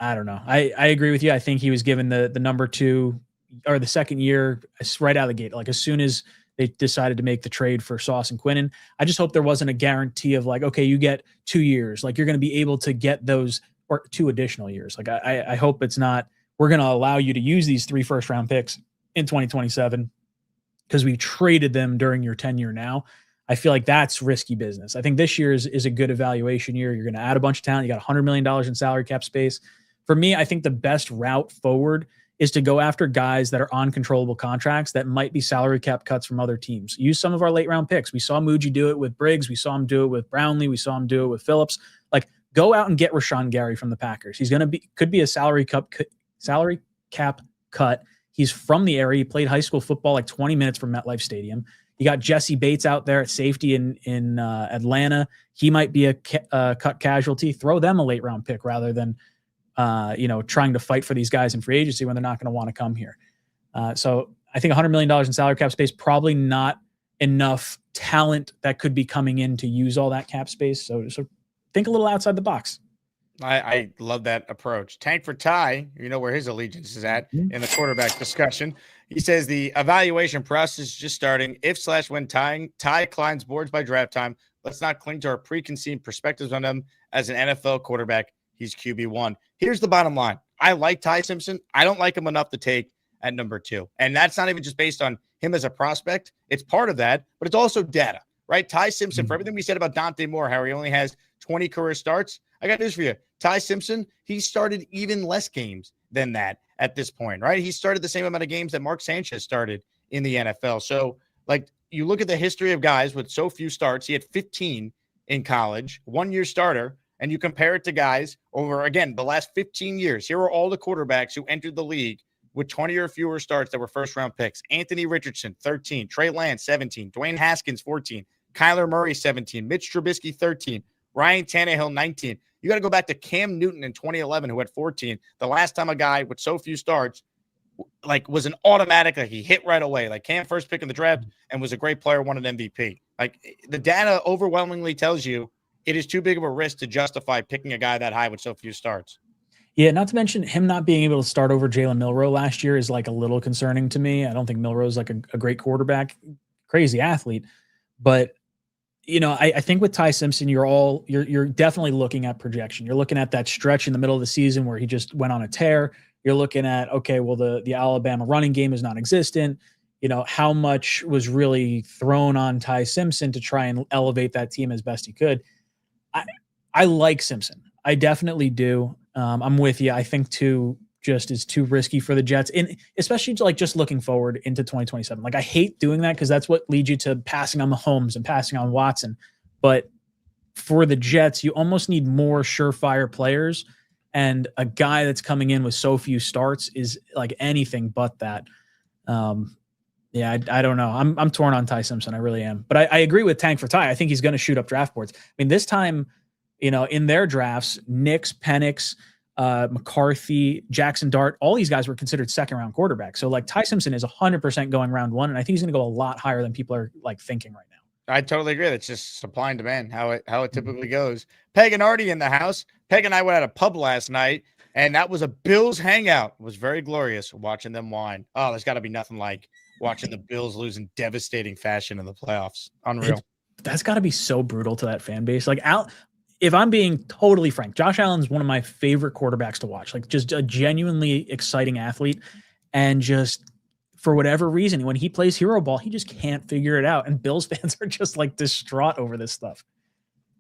don't know. I agree with you. I think he was given the number 2 or the second year right out of the gate. Like, as soon as they decided to make the trade for Sauce and Quinnen, I just hope there wasn't a guarantee of like, okay, you get 2 years. Like, you're going to be able to get those or 2 additional years. Like, I hope it's not, we're going to allow you to use these 3 first-round picks in 2027 because we traded them during your tenure now. I feel like that's risky business. I think this year is a good evaluation year. You're going to add a bunch of talent. You got $100 million in salary cap space. For me, I think the best route forward is to go after guys that are on controllable contracts that might be salary cap cuts from other teams. Use some of our late round picks. We saw Muji do it with Briggs. We saw him do it with Brownlee. We saw him do it with Phillips. Like, go out and get Rashawn Gary from the Packers. He's going to could be a salary cap cut He's from the area. He played high school football like 20 minutes from MetLife Stadium. You got Jesse Bates out there at safety in Atlanta. He might be a cut casualty. Throw them a late round pick rather than trying to fight for these guys in free agency when they're not going to want to come here. So I think $100 million in salary cap space, probably not enough talent that could be coming in to use all that cap space. So think a little outside the box. I love that approach. Tank for Ty, you know where his allegiance is at in the quarterback discussion. He says the evaluation process is just starting. If/when Ty climbs boards by draft time, let's not cling to our preconceived perspectives on him as an NFL quarterback. He's QB1. Here's the bottom line. I like Ty Simpson. I don't like him enough to take at number 2. And that's not even just based on him as a prospect. It's part of that, but it's also data, right? Ty Simpson, for everything we said about Dante Moore, how he only has 20 career starts, I got news for you. Ty Simpson, he started even less games than that at this point, right? He started the same amount of games that Mark Sanchez started in the NFL. So, like, you look at the history of guys with so few starts. He had 15 in college, 1-year starter, and you compare it to guys over, again, the last 15 years. Here are all the quarterbacks who entered the league with 20 or fewer starts that were first-round picks. Anthony Richardson, 13. Trey Lance, 17. Dwayne Haskins, 14. Kyler Murray, 17. Mitch Trubisky, 13. Ryan Tannehill, 19. You got to go back to Cam Newton in 2011, who had 14. The last time a guy with so few starts, like, was an automatic, like, he hit right away. Like, Cam first pick in the draft and was a great player, won an MVP. Like, the data overwhelmingly tells you it is too big of a risk to justify picking a guy that high with so few starts. Yeah, not to mention him not being able to start over Jalen Milroe last year is like a little concerning to me. I don't think Milroe's like a great quarterback, crazy athlete, but I think with Ty Simpson, you're definitely looking at projection. You're looking at that stretch in the middle of the season where he just went on a tear. You're looking at, okay, well, the Alabama running game is non-existent. How much was really thrown on Ty Simpson to try and elevate that team as best he could. I like Simpson. I definitely do. I'm with you. I think just is too risky for the Jets, and especially like just looking forward into 2027. Like, I hate doing that because that's what leads you to passing on Mahomes and passing on Watson. But for the Jets, you almost need more surefire players, and a guy that's coming in with so few starts is like anything but that. I don't know. I'm torn on Ty Simpson. I really am. But I agree with Tank for Ty. I think he's going to shoot up draft boards. I mean, this time, in their drafts, Nix, Penix, McCarthy, Jackson Dart, all these guys were considered second-round quarterbacks. So, like, Ty Simpson is 100% going round 1, and I think he's going to go a lot higher than people are, like, thinking right now. I totally agree. That's just supply and demand, how it typically goes. Peg and Artie in the house. Peg and I went at a pub last night, and that was a Bills hangout. It was very glorious watching them whine. Oh, there's got to be nothing like watching the Bills lose in devastating fashion in the playoffs. Unreal. That's got to be so brutal to that fan base. Like, if I'm being totally frank, Josh Allen's one of my favorite quarterbacks to watch, like, just a genuinely exciting athlete. And just for whatever reason, when he plays hero ball, he just can't figure it out. And Bills fans are just like distraught over this stuff.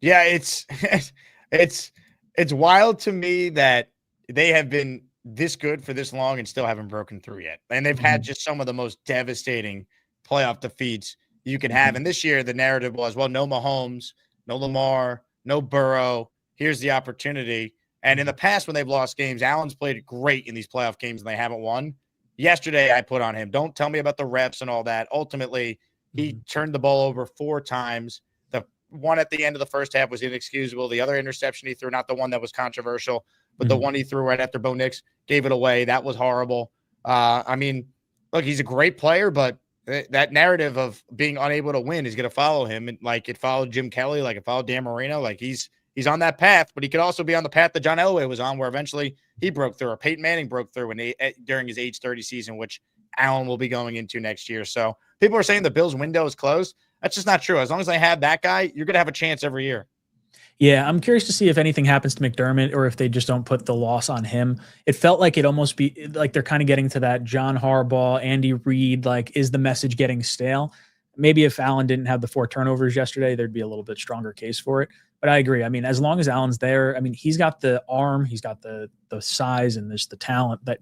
Yeah, it's wild to me that they have been this good for this long and still haven't broken through yet. And they've had just some of the most devastating playoff defeats you can have. And this year, the narrative was, well, no Mahomes, no Lamar, no Burrow. Here's the opportunity. And in the past, when they've lost games, Allen's played great in these playoff games and they haven't won. Yesterday, I put on him. Don't tell me about the refs and all that. Ultimately, he turned the ball over 4 times. The one at the end of the first half was inexcusable. The other interception he threw, not the one that was controversial, but the one he threw right after Bo Nix gave it away, that was horrible. I mean, look, he's a great player, but that narrative of being unable to win is going to follow him. And like, it followed Jim Kelly, like it followed Dan Marino. Like, he's on that path, but he could also be on the path that John Elway was on, where eventually he broke through, or Peyton Manning broke through during his age 30 season, which Allen will be going into next year. So people are saying the Bills window is closed. That's just not true. As long as they have that guy, you're going to have a chance every year. Yeah, I'm curious to see if anything happens to McDermott or if they just don't put the loss on him. It felt like it almost be like they're kind of getting to that John Harbaugh, Andy Reid, like, is the message getting stale? Maybe if Allen didn't have the 4 turnovers yesterday, there'd be a little bit stronger case for it. But I agree. I mean, as long as Allen's there, I mean, he's got the arm, he's got the size and the talent, that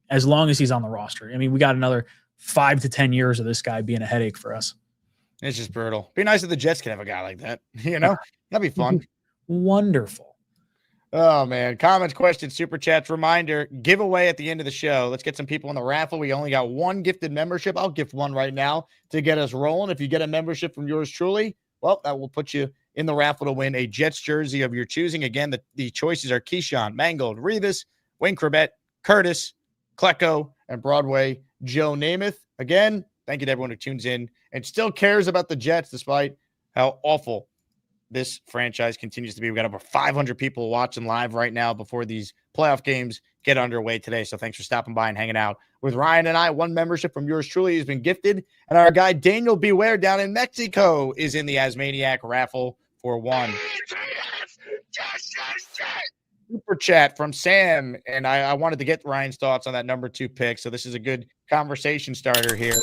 as long as he's on the roster, I mean, we got another 5 to 10 years of this guy being a headache for us. It's just brutal. Be nice if the Jets could have a guy like that. That'd be fun. Wonderful. Oh, man. Comments, questions, super chats, reminder, giveaway at the end of the show. Let's get some people in the raffle. We only got one gifted membership. I'll gift one right now to get us rolling. If you get a membership from yours truly, well, that will put you in the raffle to win a Jets jersey of your choosing. Again, the choices are Keyshawn, Mangold, Revis, Wayne Corbett, Curtis, Klecko, and Broadway Joe Namath. Again, thank you to everyone who tunes in and still cares about the Jets despite how awful this franchise continues to be. We got over 500 people watching live right now before these playoff games get underway today. So thanks for stopping by and hanging out with Ryan and I. One membership from yours truly has been gifted. And our guy Daniel Beware down in Mexico is in the Asmaniac raffle for one. Super chat from Sam. And I wanted to get Ryan's thoughts on that number 2 pick. So this is a good conversation starter here.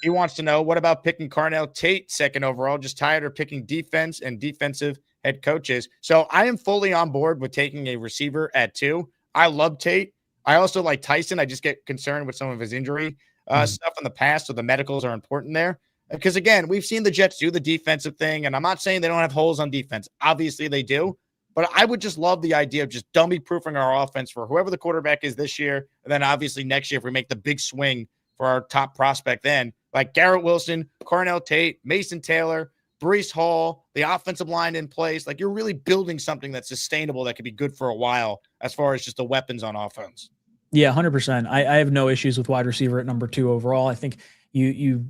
He wants to know, what about picking Carnell Tate second overall? Just tired of picking defense and defensive head coaches. So I am fully on board with taking a receiver at 2. I love Tate. I also like Tyson. I just get concerned with some of his injury stuff in the past. So the medicals are important there. Because, again, we've seen the Jets do the defensive thing. And I'm not saying they don't have holes on defense. Obviously they do. But I would just love the idea of just dummy-proofing our offense for whoever the quarterback is this year. And then obviously next year, if we make the big swing for our top prospect then, like Garrett Wilson, Carnell Tate, Mason Taylor, Breece Hall, the offensive line in place. Like, you're really building something that's sustainable that could be good for a while as far as just the weapons on offense. Yeah, 100%. I have no issues with wide receiver at number 2 overall. I think you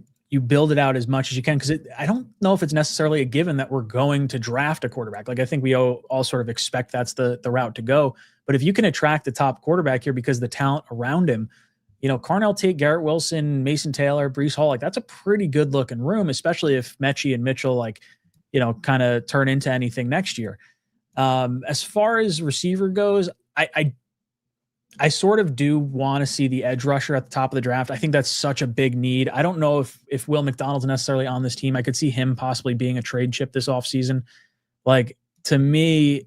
build it out as much as you can, because I don't know if it's necessarily a given that we're going to draft a quarterback. Like, I think we all sort of expect that's the route to go. But if you can attract the top quarterback here because of the talent around him, Carnell Tate, Garrett Wilson, Mason Taylor, Breece Hall, like, that's a pretty good looking room, especially if Mechie and Mitchell, kind of turn into anything next year. As far as receiver goes, I sort of do want to see the edge rusher at the top of the draft. I think that's such a big need. I don't know if Will McDonald's necessarily on this team. I could see him possibly being a trade chip this offseason. Like, to me,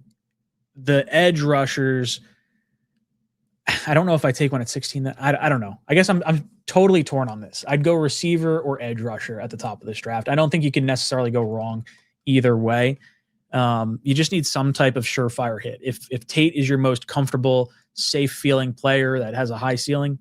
the edge rushers, I don't know if I take one at 16. I don't know. I guess I'm totally torn on this. I'd go receiver or edge rusher at the top of this draft. I don't think you can necessarily go wrong either way. You just need some type of surefire hit. If Tate is your most comfortable, safe feeling player that has a high ceiling,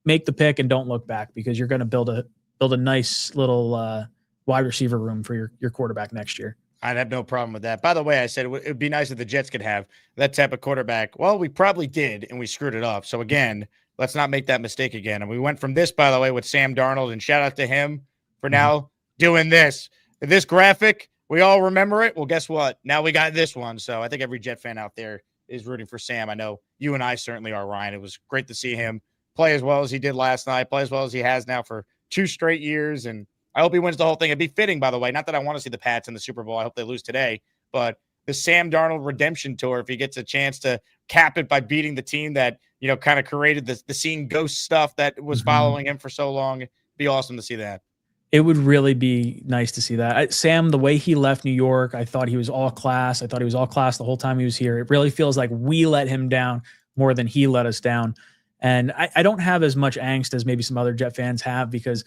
make the pick and don't look back, because you're going to build a nice little wide receiver room for your quarterback next year. I'd have no problem with that. By the way, I said it would be nice if the Jets could have that type of quarterback. Well, we probably did, and we screwed it up. So, again, let's not make that mistake again. And we went from this, by the way, with Sam Darnold, and shout out to him for now doing this. This graphic, we all remember it. Well, guess what? Now we got this one. So I think every Jet fan out there is rooting for Sam. I know you and I certainly are, Ryan. It was great to see him play as well as he did last night, play as well as he has now for 2 straight years, and I hope he wins the whole thing. It'd be fitting, by the way. Not that I want to see the Pats in the Super Bowl. I hope they lose today. But the Sam Darnold redemption tour, if he gets a chance to cap it by beating the team that, kind of created the seeing ghost stuff that was following him for so long, it'd be awesome to see that. It would really be nice to see that. Sam, the way he left New York, I thought he was all class. I thought he was all class the whole time he was here. It really feels like we let him down more than he let us down. And I don't have as much angst as maybe some other Jet fans have, because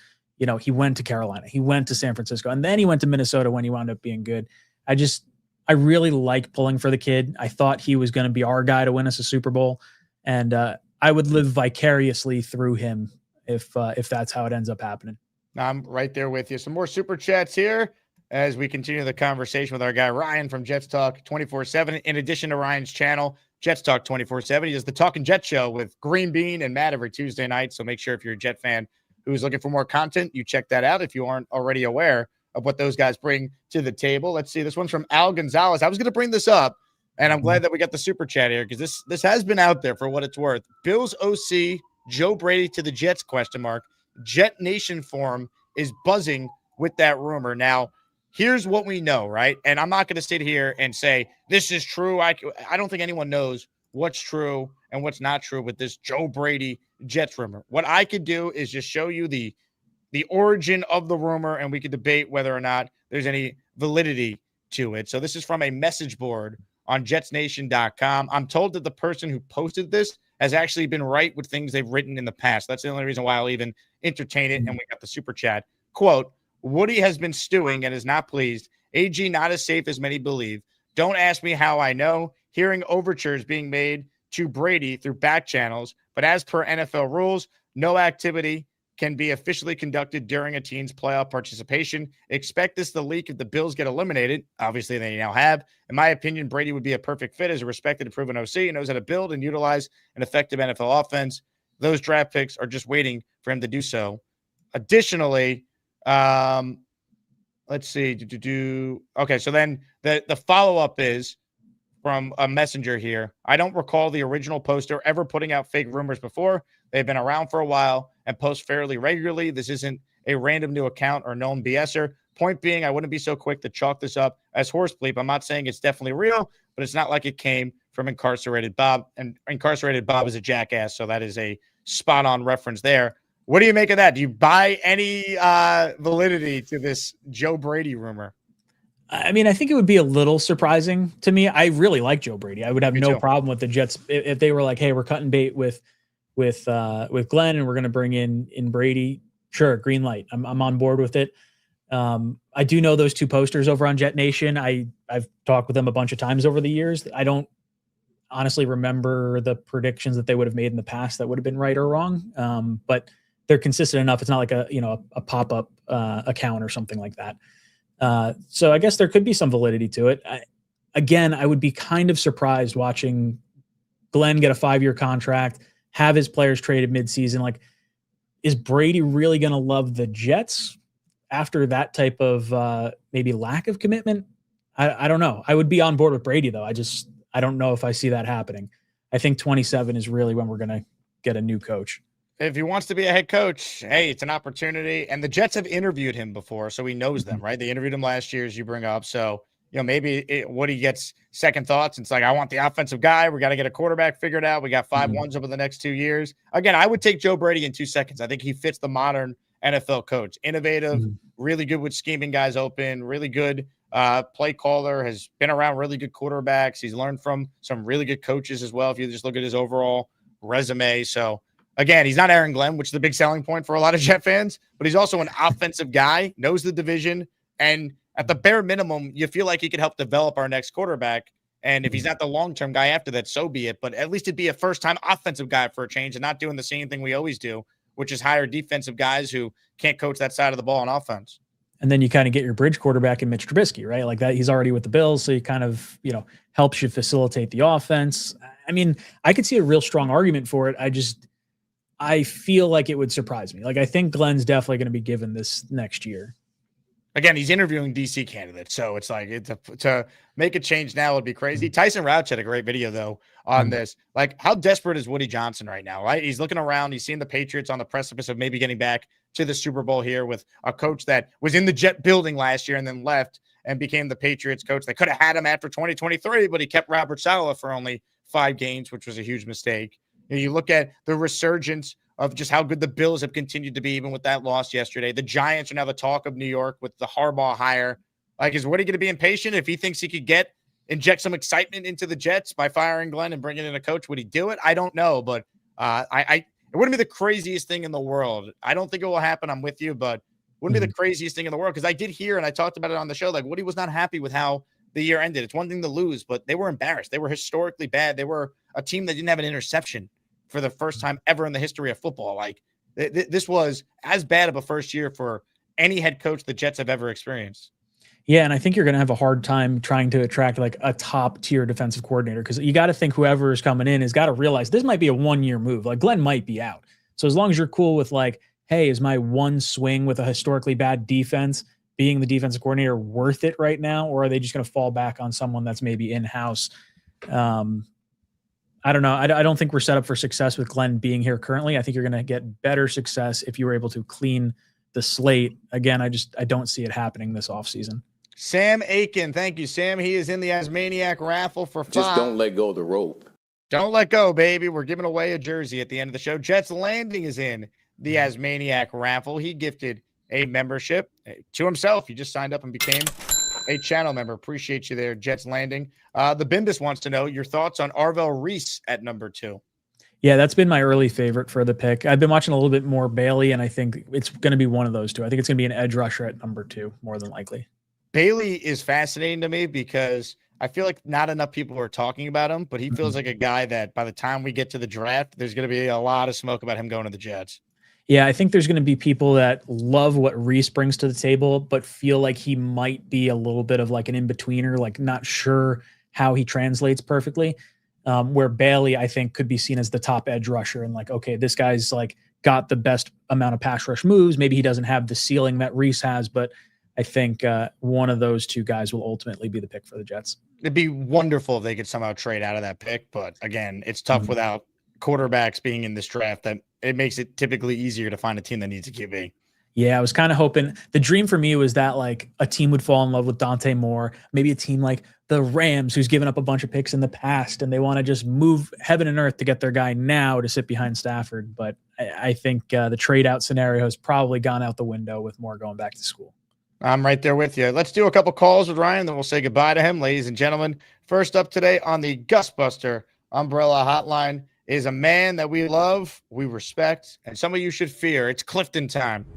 he went to Carolina, he went to San Francisco, and then he went to Minnesota when he wound up being good. I really like pulling for the kid. I thought he was going to be our guy to win us a Super Bowl. And I would live vicariously through him if that's how it ends up happening. I'm right there with you. Some more super chats here as we continue the conversation with our guy, Ryan from Jets Talk 24/7. In addition to Ryan's channel, Jets Talk 24/7, he does the Talking Jet Show with Green Bean and Matt every Tuesday night. So make sure, if you're a Jet fan who's looking for more content, you check that out if you aren't already aware of what those guys bring to the table. Let's see. This one's from Al Gonzalez. I was going to bring this up, and I'm glad that we got the super chat here, because this has been out there for what it's worth. Bills OC, Joe Brady to the Jets, ? Jet Nation forum is buzzing with that rumor. Now, here's what we know, right? And I'm not going to sit here and say this is true. I don't think anyone knows what's true and what's not true with this Joe Brady Jets rumor. What I could do is just show you the origin of the rumor, and we could debate whether or not there's any validity to it. So this is from a message board on jetsnation.com. I'm told that the person who posted this has actually been right with things they've written in the past. That's the only reason why I'll even entertain it. And we got the super chat. Quote, Woody has been stewing and is not pleased. AG not as safe as many believe. Don't ask me how I know. hearing overtures being made to Brady through back channels, but as per NFL rules, no activity can be officially conducted during a team's playoff participation. Expect this to leak if the Bills get eliminated. Obviously, they now have. In my opinion, Brady would be a perfect fit as a respected and proven OC and knows how to build and utilize an effective NFL offense. Those draft picks are just waiting for him to do so. Additionally, let's see. Okay, so then the follow-up is from a messenger here. I don't recall the original poster ever putting out fake rumors before. They've been around for a while and post fairly regularly. This isn't a random new account or known BSer. Point being, I wouldn't be so quick to chalk this up as horse bleep. I'm not saying it's definitely real, but it's not like it came from Incarcerated Bob. And Incarcerated Bob is a jackass, so that is a spot-on reference there. What do you make of that? Do you buy any validity to this Joe Brady rumor? I mean, I think it would be a little surprising to me. I really like Joe Brady. I would have Me no too. problem with the Jets if they were like, "Hey, we're cutting bait with Glenn, and we're going to bring in Brady." Sure, green light. I'm on board with it. I do know those two posters over on Jet Nation. I've talked with them a bunch of times over the years. I don't honestly remember the predictions that they would have made in the past that would have been right or wrong. But they're consistent enough. It's not like a pop-up account or something like that. So I guess there could be some validity to it. I would be kind of surprised watching Glenn get a 5-year contract, have his players traded midseason. Like, is Brady really going to love the Jets after that type of maybe lack of commitment? I don't know. I would be on board with Brady, though. I don't know if I see that happening. I think 27 is really when we're going to get a new coach. If he wants to be a head coach, hey, it's an opportunity. And the Jets have interviewed him before, so he knows them, right? They interviewed him last year, as you bring up. So, maybe Woody gets second thoughts. It's like, I want the offensive guy. We got to get a quarterback figured out. We got 5 ones over the next 2 years. Again, I would take Joe Brady in 2 seconds. I think he fits the modern NFL coach. Innovative, really good with scheming guys open, really good play caller, has been around really good quarterbacks. He's learned from some really good coaches as well, if you just look at his overall resume. So, again, he's not Aaron Glenn, which is a big selling point for a lot of Jet fans, but he's also an offensive guy, knows the division, and at the bare minimum, you feel like he could help develop our next quarterback. And if he's not the long-term guy after that, so be it. But at least it'd be a first-time offensive guy for a change and not doing the same thing we always do, which is hire defensive guys who can't coach that side of the ball on offense. And then you kind of get your bridge quarterback in Mitch Trubisky, right? Like that, he's already with the Bills, so he kind of, helps you facilitate the offense. I mean, I could see a real strong argument for it. I feel like it would surprise me. Like, I think Glenn's definitely going to be given this next year. Again, he's interviewing DC candidates, so it's like to make a change now would be crazy. Tyson Rauch had a great video, though, on this. Like, how desperate is Woody Johnson right now, right? He's looking around. He's seeing the Patriots on the precipice of maybe getting back to the Super Bowl here with a coach that was in the Jet building last year and then left and became the Patriots coach. They could have had him after 2023, but he kept Robert Saleh for only 5 games, which was a huge mistake. You look at the resurgence of just how good the Bills have continued to be, even with that loss yesterday. The Giants are now the talk of New York with the Harbaugh hire. Like, is Woody going to be impatient? If he thinks he could inject some excitement into the Jets by firing Glenn and bringing in a coach, would he do it? I don't know, but it wouldn't be the craziest thing in the world. I don't think it will happen. I'm with you, but it wouldn't be the craziest thing in the world, because I did hear, and I talked about it on the show, like Woody was not happy with how the year ended. It's one thing to lose, but they were embarrassed. They were historically bad. They were a team that didn't have an interception for the first time ever in the history of football. Like, this was as bad of a first year for any head coach the Jets have ever experienced. Yeah, and I think you're going to have a hard time trying to attract like a top-tier defensive coordinator, because you got to think whoever is coming in has got to realize this might be a 1-year move. Like, Glenn might be out. So as long as you're cool with like, hey, is my one swing with a historically bad defense being the defensive coordinator worth it right now, or are they just going to fall back on someone that's maybe in-house? I don't know. I don't think we're set up for success with Glenn being here currently. I think you're going to get better success if you were able to clean the slate. Again, I don't see it happening this offseason. Sam Aiken, thank you, Sam. He is in the Asmaniac raffle for 5. Just don't let go of the rope. Don't let go, baby. We're giving away a jersey at the end of the show. Jets Landing is in the Asmaniac raffle. He gifted a membership to himself. He just signed up and became a channel member. Appreciate you there, Jets Landing. The Bimbus wants to know your thoughts on Arvell Reese at number 2. Yeah, that's been my early favorite for the pick. I've been watching a little bit more Bailey, and I think it's going to be one of those two. I think it's going to be an edge rusher at number 2, more than likely. Bailey is fascinating to me because I feel like not enough people are talking about him, but he feels like a guy that by the time we get to the draft, there's going to be a lot of smoke about him going to the Jets. Yeah, I think there's going to be people that love what Reese brings to the table, but feel like he might be a little bit of like an in-betweener, like not sure how he translates perfectly. Where Bailey, I think, could be seen as the top edge rusher and like, okay, this guy's like got the best amount of pass rush moves. Maybe he doesn't have the ceiling that Reese has, but I think one of those two guys will ultimately be the pick for the Jets. It'd be wonderful if they could somehow trade out of that pick, but again, it's tough without quarterbacks being in this draft. That it makes it typically easier to find a team that needs a QB. Yeah, I was kind of hoping the dream for me was that like a team would fall in love with Dante Moore, maybe a team like the Rams, who's given up a bunch of picks in the past, and they want to just move heaven and earth to get their guy now to sit behind Stafford. But I think the trade out scenario has probably gone out the window with Moore going back to school. I'm right there with you. Let's do a couple calls with Ryan, then we'll say goodbye to him. Ladies and gentlemen, first up today on the Gusbuster Umbrella Hotline is a man that we love, we respect, and some of you should fear. It's Clifton time.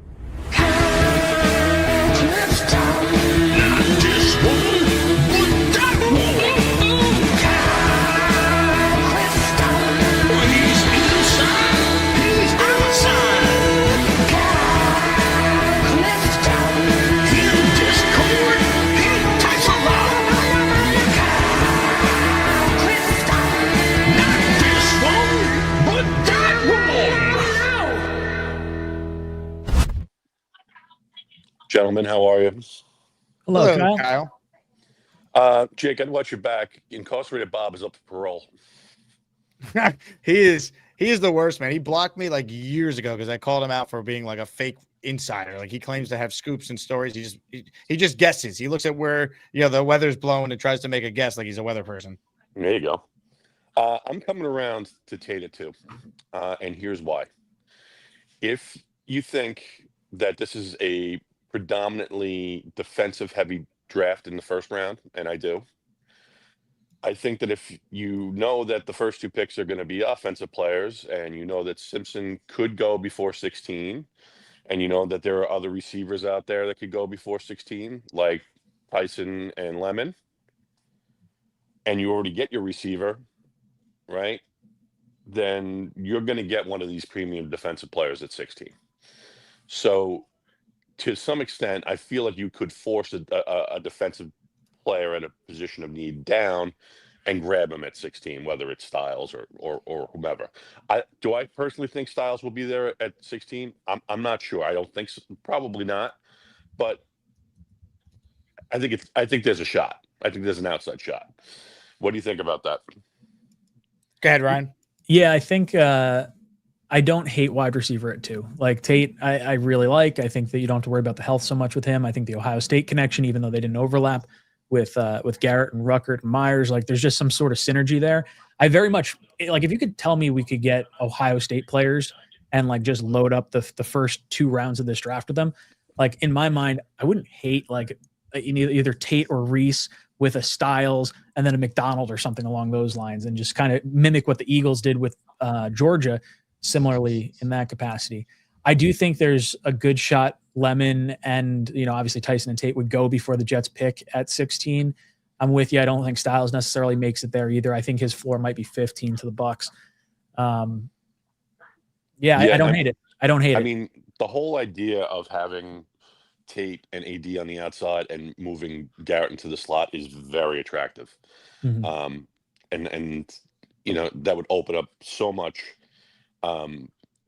Gentlemen, how are you? Hello, Kyle. Jake, I'd watch your back. Incarcerated Bob is up for parole. He is the worst, man. He blocked me like years ago because I called him out for being like a fake insider. Like he claims to have scoops and stories. He just guesses. He looks at where the weather's blowing and tries to make a guess like he's a weather person. There you go. I'm coming around to Tata too, and here's why. If you think that this is a predominantly defensive-heavy draft in the first round, and I do, I think that if you know that the first two picks are going to be offensive players, and you know that Simpson could go before 16, and you know that there are other receivers out there that could go before 16, like Tyson and Lemon, and you already get your receiver, right? Then you're going to get one of these premium defensive players at 16. So to some extent, I feel like you could force a defensive player at a position of need down and grab him at 16, whether it's Styles or whomever. Do I personally think Styles will be there at 16? I'm not sure. I don't think so. Probably not. But I think there's a shot. I think there's an outside shot. What do you think about that? Go ahead, Ryan. Yeah, I think I don't hate wide receiver at 2. Like Tate, I really like. I think that you don't have to worry about the health so much with him. I think the Ohio State connection, even though they didn't overlap with Garrett and Ruckert and Myers, like there's just some sort of synergy there. I very much like if you could tell me we could get Ohio State players and like just load up the first 2 rounds of this draft with them. Like in my mind, I wouldn't hate like either Tate or Reese with a Styles and then a McDonald or something along those lines, and just kind of mimic what the Eagles did with Georgia. Similarly in that capacity, I do think there's a good shot Lemon and, obviously Tyson and Tate would go before the Jets pick at 16. I'm with you. I don't think Styles necessarily makes it there either. I think his floor might be 15 to the Bucs. I don't hate it. I don't hate it. I mean, the whole idea of having Tate and AD on the outside and moving Garrett into the slot is very attractive. Mm-hmm. And that would open up so much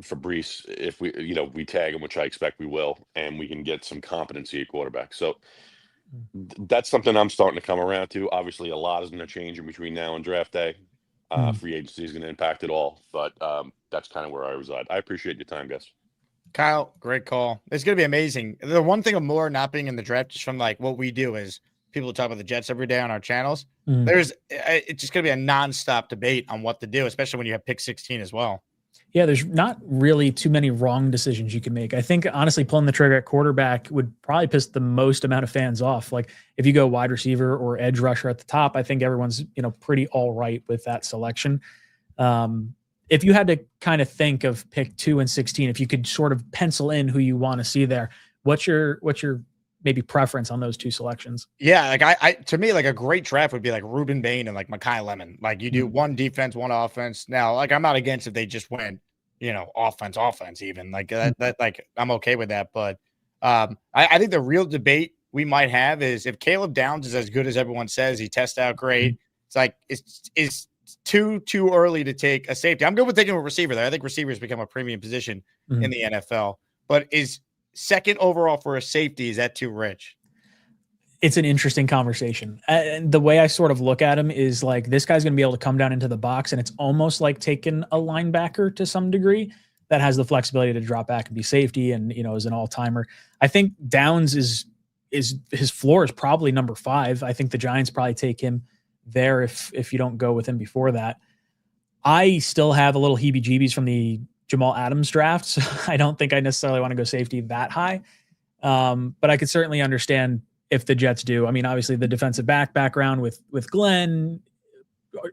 for Brees if we tag him, which I expect we will, and we can get some competency at quarterback. So that's something I'm starting to come around to. Obviously, a lot is going to change in between now and draft day. Free agency is going to impact it all, but that's kind of where I reside. I appreciate your time, guys. Kyle, great call. It's going to be amazing. The one thing of more not being in the draft, just from like what we do is people talk about the Jets every day on our channels. It's just going to be a nonstop debate on what to do, especially when you have pick 16 as well. Yeah, there's not really too many wrong decisions you can make. I think, honestly, pulling the trigger at quarterback would probably piss the most amount of fans off. Like, if you go wide receiver or edge rusher at the top, I think everyone's, pretty all right with that selection. If you had to kind of think of pick 2 and 16, if you could sort of pencil in who you want to see there, what's your maybe preference on those two selections. Yeah, like I to me, like a great draft would be like Ruben Bain and like Mekhi Lemon. Like you do one defense, one offense. Now, like I'm not against if they just went, offense, even like that like I'm okay with that. But I think the real debate we might have is if Caleb Downs is as good as everyone says, he tests out great. It's like it's too early to take a safety. I'm good with taking a receiver there. I think receivers become a premium position in the NFL. But is second overall for a safety, is that too rich? It's an interesting conversation. And the way I sort of look at him is like, this guy's going to be able to come down into the box, and it's almost like taking a linebacker to some degree that has the flexibility to drop back and be safety and, is an all-timer. I think Downs is his floor is probably number 5. I think the Giants probably take him there if you don't go with him before that. I still have a little heebie-jeebies from the Jamal Adams draft, so I don't think I necessarily want to go safety that high. But I could certainly understand if the Jets do. I mean, obviously the defensive background with Glenn,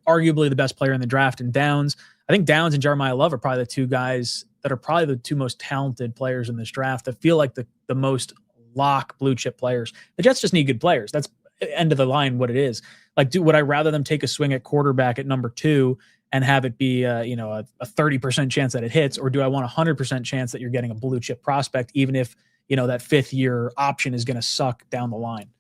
arguably the best player in the draft, and Downs. I think Downs and Jeremiah Love are probably the two guys that are probably the two most talented players in this draft that feel like the most lock blue chip players. The Jets just need good players. That's end of the line what it is. Like, would I rather them take a swing at quarterback at number 2 and have it be a 30% chance that it hits, or do I want a 100% chance that you're getting a blue chip prospect, even if that 5th year option is going to suck down the line?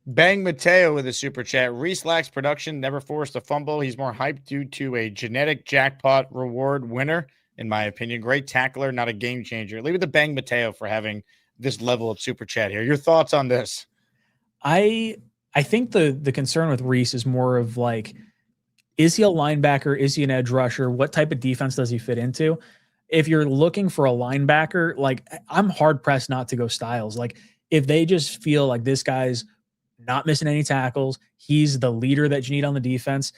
Bang Mateo with a super chat. Reese lacks production, never forced a fumble. He's more hyped due to a genetic jackpot reward winner, in my opinion. Great tackler, not a game changer. Leave it to Bang Mateo for having this level of super chat here. Your thoughts on this? I think the concern with Reese is more of like, is he a linebacker? Is he an edge rusher? What type of defense does he fit into? If you're looking for a linebacker, like, I'm hard pressed not to go Styles. Like, if they just feel like this guy's not missing any tackles, he's the leader that you need on the defense,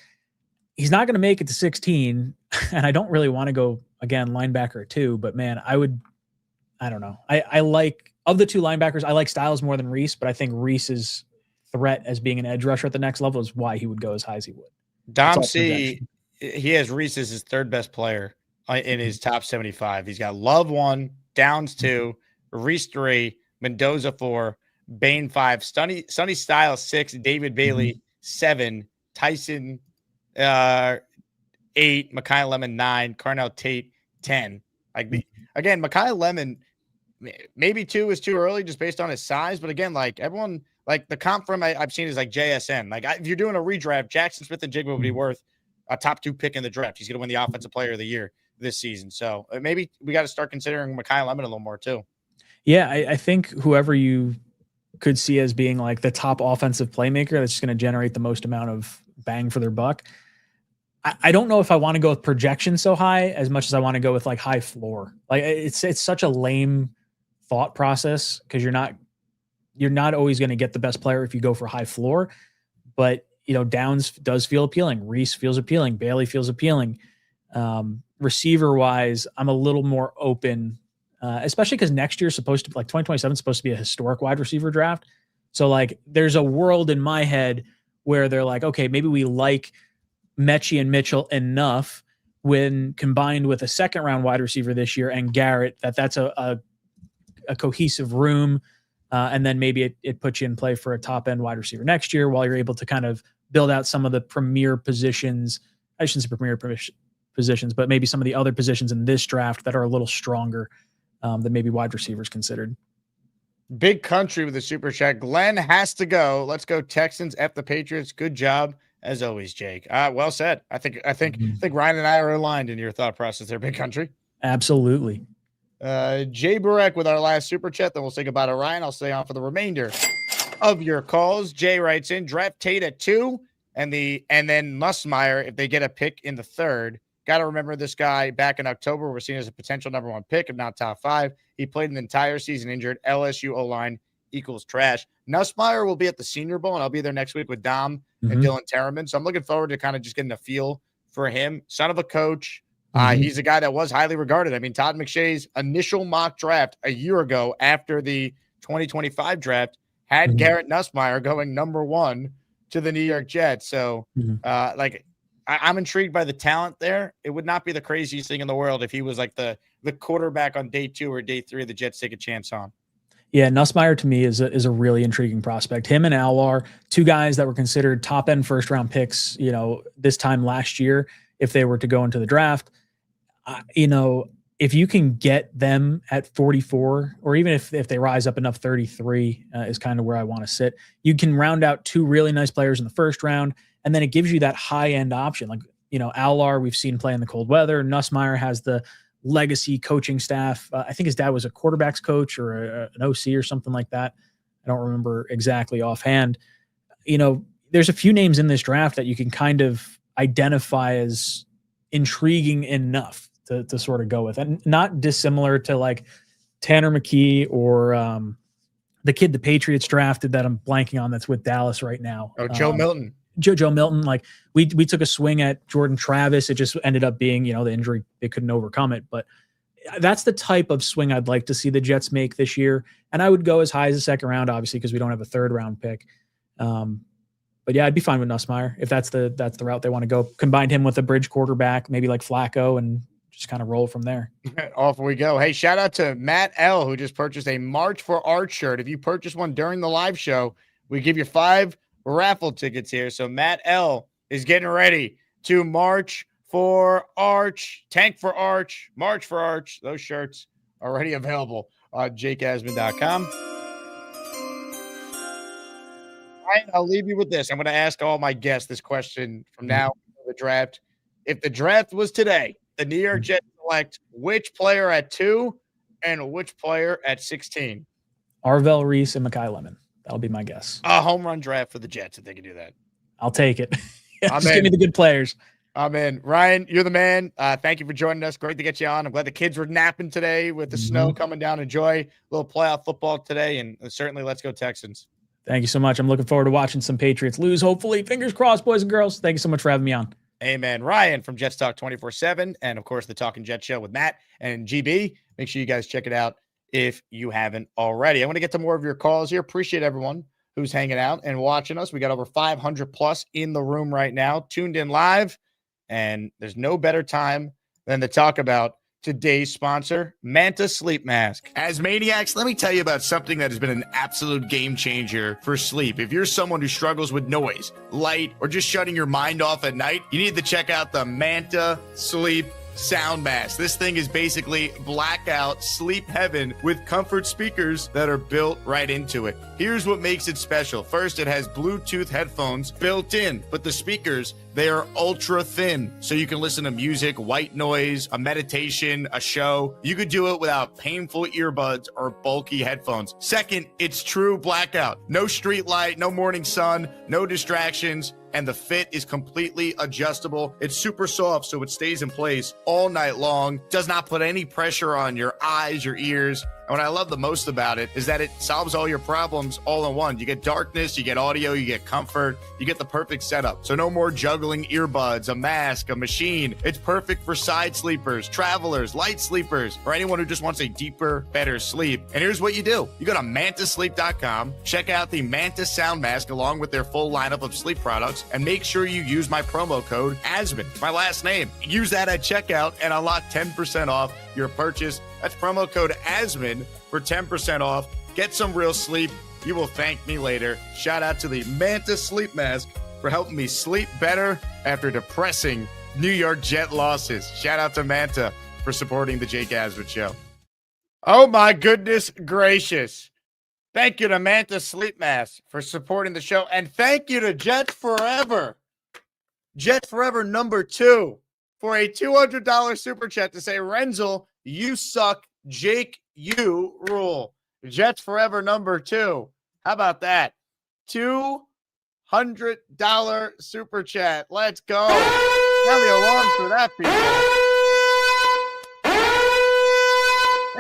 he's not going to make it to 16. And I don't really want to go, again, linebacker 2, but man, I don't know. I like, of the two linebackers, I like Styles more than Reese, but I think Reese's threat as being an edge rusher at the next level is why he would go as high as he would. Dom C, he has Reese as his 3rd best player in his top 75. He's got Love 1, Downs 2, Reese 3, Mendoza 4, Bain 5, Sonny Styles 6, David Bailey 7, Tyson 8, Mekhi Lemon 9, Carnell Tate 10. Again, Mekhi Lemon, maybe 2 is too early just based on his size, but again, like everyone, like the comp from I've seen is like JSN. Like if you're doing a redraft, Jackson Smith and Jigba would be worth a top 2 pick in the draft. He's going to win the Offensive Player of the Year this season. So maybe we got to start considering Mekhi Lemon a little more too. Yeah, I think whoever you could see as being like the top offensive playmaker that's just going to generate the most amount of bang for their buck. I don't know if I want to go with projection so high as much as I want to go with like high floor. Like it's such a lame thought process because you're not always going to get the best player if you go for high floor. But Downs does feel appealing. Reese feels appealing. Bailey feels appealing. Receiver wise, I'm a little more open, especially because next year is supposed to, like 2027 is supposed to be a historic wide receiver draft. So like there's a world in my head where they're like, okay, maybe we like Mechie and Mitchell enough when combined with a 2nd round wide receiver this year and Garrett, that's a cohesive room. And then maybe it puts you in play for a top end wide receiver next year while you're able to kind of build out some of the premier positions. I shouldn't say premier positions, but maybe some of the other positions in this draft that are a little stronger than maybe wide receivers considered. Big Country with a super chat. Glenn has to go. Let's go Texans, F the Patriots. Good job as always, Jake. Well said. I think Ryan and I are aligned in your thought process there, Big Country. Absolutely. Jay Burek with our last super chat. Then we'll say goodbye to Ryan. I'll stay on for the remainder of your calls. Jay writes in, draft Tate at 2 and then Nussmeier if they get a pick in the 3rd. Got to remember this guy back in October was seen as a potential number 1 pick, if not top 5. He played an entire season injured. LSU O-line equals trash. Nussmeier will be at the Senior Bowl, and I'll be there next week with Dom and Dylan Terraman. So I'm looking forward to kind of just getting a feel for him. Son of a coach. He's a guy that was highly regarded. I mean, Todd McShay's initial mock draft a year ago after the 2025 draft had Garrett Nussmeier going number 1 to the New York Jets. So, I'm intrigued by the talent there. It would not be the craziest thing in the world if he was like the quarterback on day 2 or day 3 the Jets take a chance on. Yeah, Nussmeier to me is a really intriguing prospect. Him and Allar, two guys that were considered top end first round picks, this time last year, if they were to go into the draft. If you can get them at 44, or even if they rise up enough, 33 is kind of where I want to sit. You can round out two really nice players in the first round, and then it gives you that high end option. Like, Allar, we've seen play in the cold weather. Nussmeier has the legacy coaching staff. I think his dad was a quarterbacks coach or an OC or something like that. I don't remember exactly offhand. There's a few names in this draft that you can kind of identify as intriguing enough to sort of go with, and not dissimilar to like Tanner McKee or the kid the Patriots drafted that I'm blanking on that's with Dallas right now. Oh, Joe Milton. Joe Milton. Like we took a swing at Jordan Travis. It just ended up being, the injury, they couldn't overcome it. But that's the type of swing I'd like to see the Jets make this year. And I would go as high as the second round, obviously, because we don't have a third round pick. But yeah, I'd be fine with Nussmeier if that's the route they want to go. Combine him with a bridge quarterback, maybe like Flacco, and just kind of roll from there. Off we go. Hey, shout out to Matt L, who just purchased a March for Art shirt. If you purchase one during the live show, we give you 5 raffle tickets here. So Matt L is getting ready to march for Arch, tank for Arch, march for Arch. Those shirts already available on jakeasman.com. Ryan, I'll leave you with this. I'm going to ask all my guests this question from now to the draft. If the draft was today, the New York Jets select which player at 2 and which player at 16? Arvell Reese and Mekhi Lemon. That'll be my guess. A home run draft for the Jets if they can do that. I'll take it. Just give me the good players. I'm in. Ryan, you're the man. Thank you for joining us. Great to get you on. I'm glad the kids were napping today with the snow coming down. Enjoy a little playoff football today, and certainly let's go Texans. Thank you so much. I'm looking forward to watching some Patriots lose, hopefully. Fingers crossed, boys and girls. Thank you so much for having me on. Amen. Ryan from Jets Talk 24/7, and of course the Talking Jets show with Matt and GB. Make sure you guys check it out if you haven't already. I want to get to more of your calls here. Appreciate everyone who's hanging out and watching us. We got over 500 plus in the room right now, tuned in live, and there's no better time than to talk about today's sponsor, Manta Sleep Mask. As maniacs, let me tell you about something that has been an absolute game changer for sleep. If you're someone who struggles with noise, light, or just shutting your mind off at night, you need to check out the Manta Sleep Sound Mask. This thing is basically blackout sleep heaven with comfort speakers that are built right into it. Here's what makes it special. First, it has Bluetooth headphones built in, but the speakers, they are ultra thin, so you can listen to music, white noise, a meditation, a show. You could do it without painful earbuds or bulky headphones. Second, it's true blackout. No street light, no morning sun, no distractions, and the fit is completely adjustable. It's super soft, so it stays in place all night long. Does not put any pressure on your eyes, your ears. And what I love the most about it is that it solves all your problems all in one. You get darkness, you get audio, you get comfort, you get the perfect setup. So no more juggling earbuds, a mask, a machine. It's perfect for side sleepers, travelers, light sleepers, or anyone who just wants a deeper, better sleep. And here's what you do. You go to mantasleep.com, check out the Manta Sound Mask along with their full lineup of sleep products, and make sure you use my promo code Asman, my last name. Use that at checkout and unlock 10% off your purchase. That's promo code Asman for 10% off. Get some real sleep. You will thank me later. Shout out to the Manta Sleep Mask for helping me sleep better after depressing New York Jet losses. Shout out to Manta for supporting the Jake Asman Show. Oh my goodness gracious. Thank you to Manta Sleep Mask for supporting the show. And thank you to Jets Forever. Jets Forever number 2 for a $200 super chat to say, Renzel, you suck. Jake, you rule. Jets Forever number 2. How about that? $200 super chat. Let's go. Sound the alarm for that, people.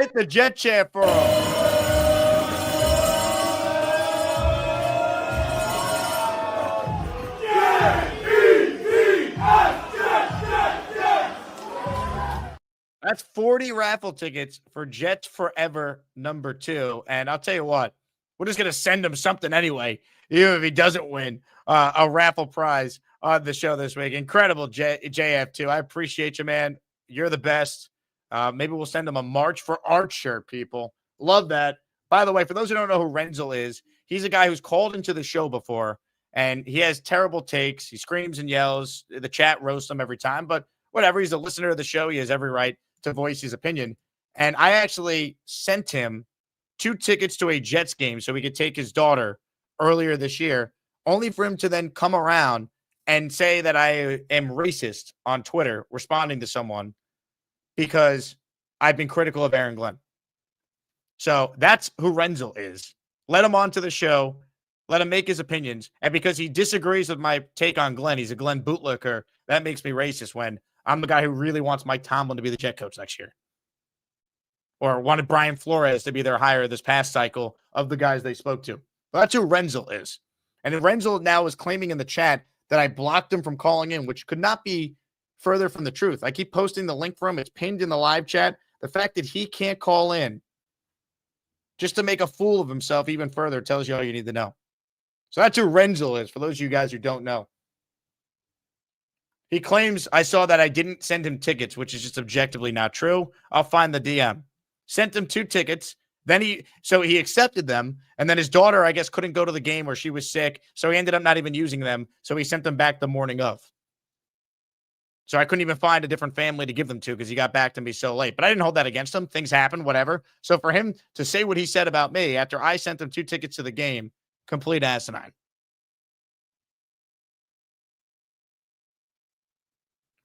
Hit the Jet Chat for them. That's 40 raffle tickets for Jets Forever number 2. And I'll tell you what, we're just going to send him something anyway, even if he doesn't win a raffle prize on the show this week. Incredible, JF2. I appreciate you, man. You're the best. Maybe we'll send him a March for Art shirt, people. Love that. By the way, for those who don't know who Renzel is, he's a guy who's called into the show before, and he has terrible takes. He screams and yells. The chat roasts him every time, but whatever. He's a listener of the show. He has every right to voice his opinion. And I actually sent him 2 tickets to a Jets game so he could take his daughter earlier this year, only for him to then come around and say that I am racist on Twitter, responding to someone because I've been critical of Aaron Glenn. So that's who Renzel is. Let him onto the show. Let him make his opinions. And because he disagrees with my take on Glenn, he's a Glenn bootlicker, that makes me racist when I'm the guy who really wants Mike Tomlin to be the Jet coach next year. Or wanted Brian Flores to be their hire this past cycle of the guys they spoke to. Well, that's who Renzel is. And Renzel now is claiming in the chat that I blocked him from calling in, which could not be further from the truth. I keep posting the link for him. It's pinned in the live chat. The fact that he can't call in just to make a fool of himself even further tells you all you need to know. So that's who Renzel is, for those of you guys who don't know. He claims I saw that I didn't send him tickets, which is just objectively not true. I'll find the DM. Sent him 2 tickets. Then he accepted them. And then his daughter, I guess, couldn't go to the game or she was sick. So he ended up not even using them. So he sent them back the morning of. So I couldn't even find a different family to give them to because he got back to me so late. But I didn't hold that against him. Things happen, whatever. So for him to say what he said about me after I sent him 2 tickets to the game, complete asinine.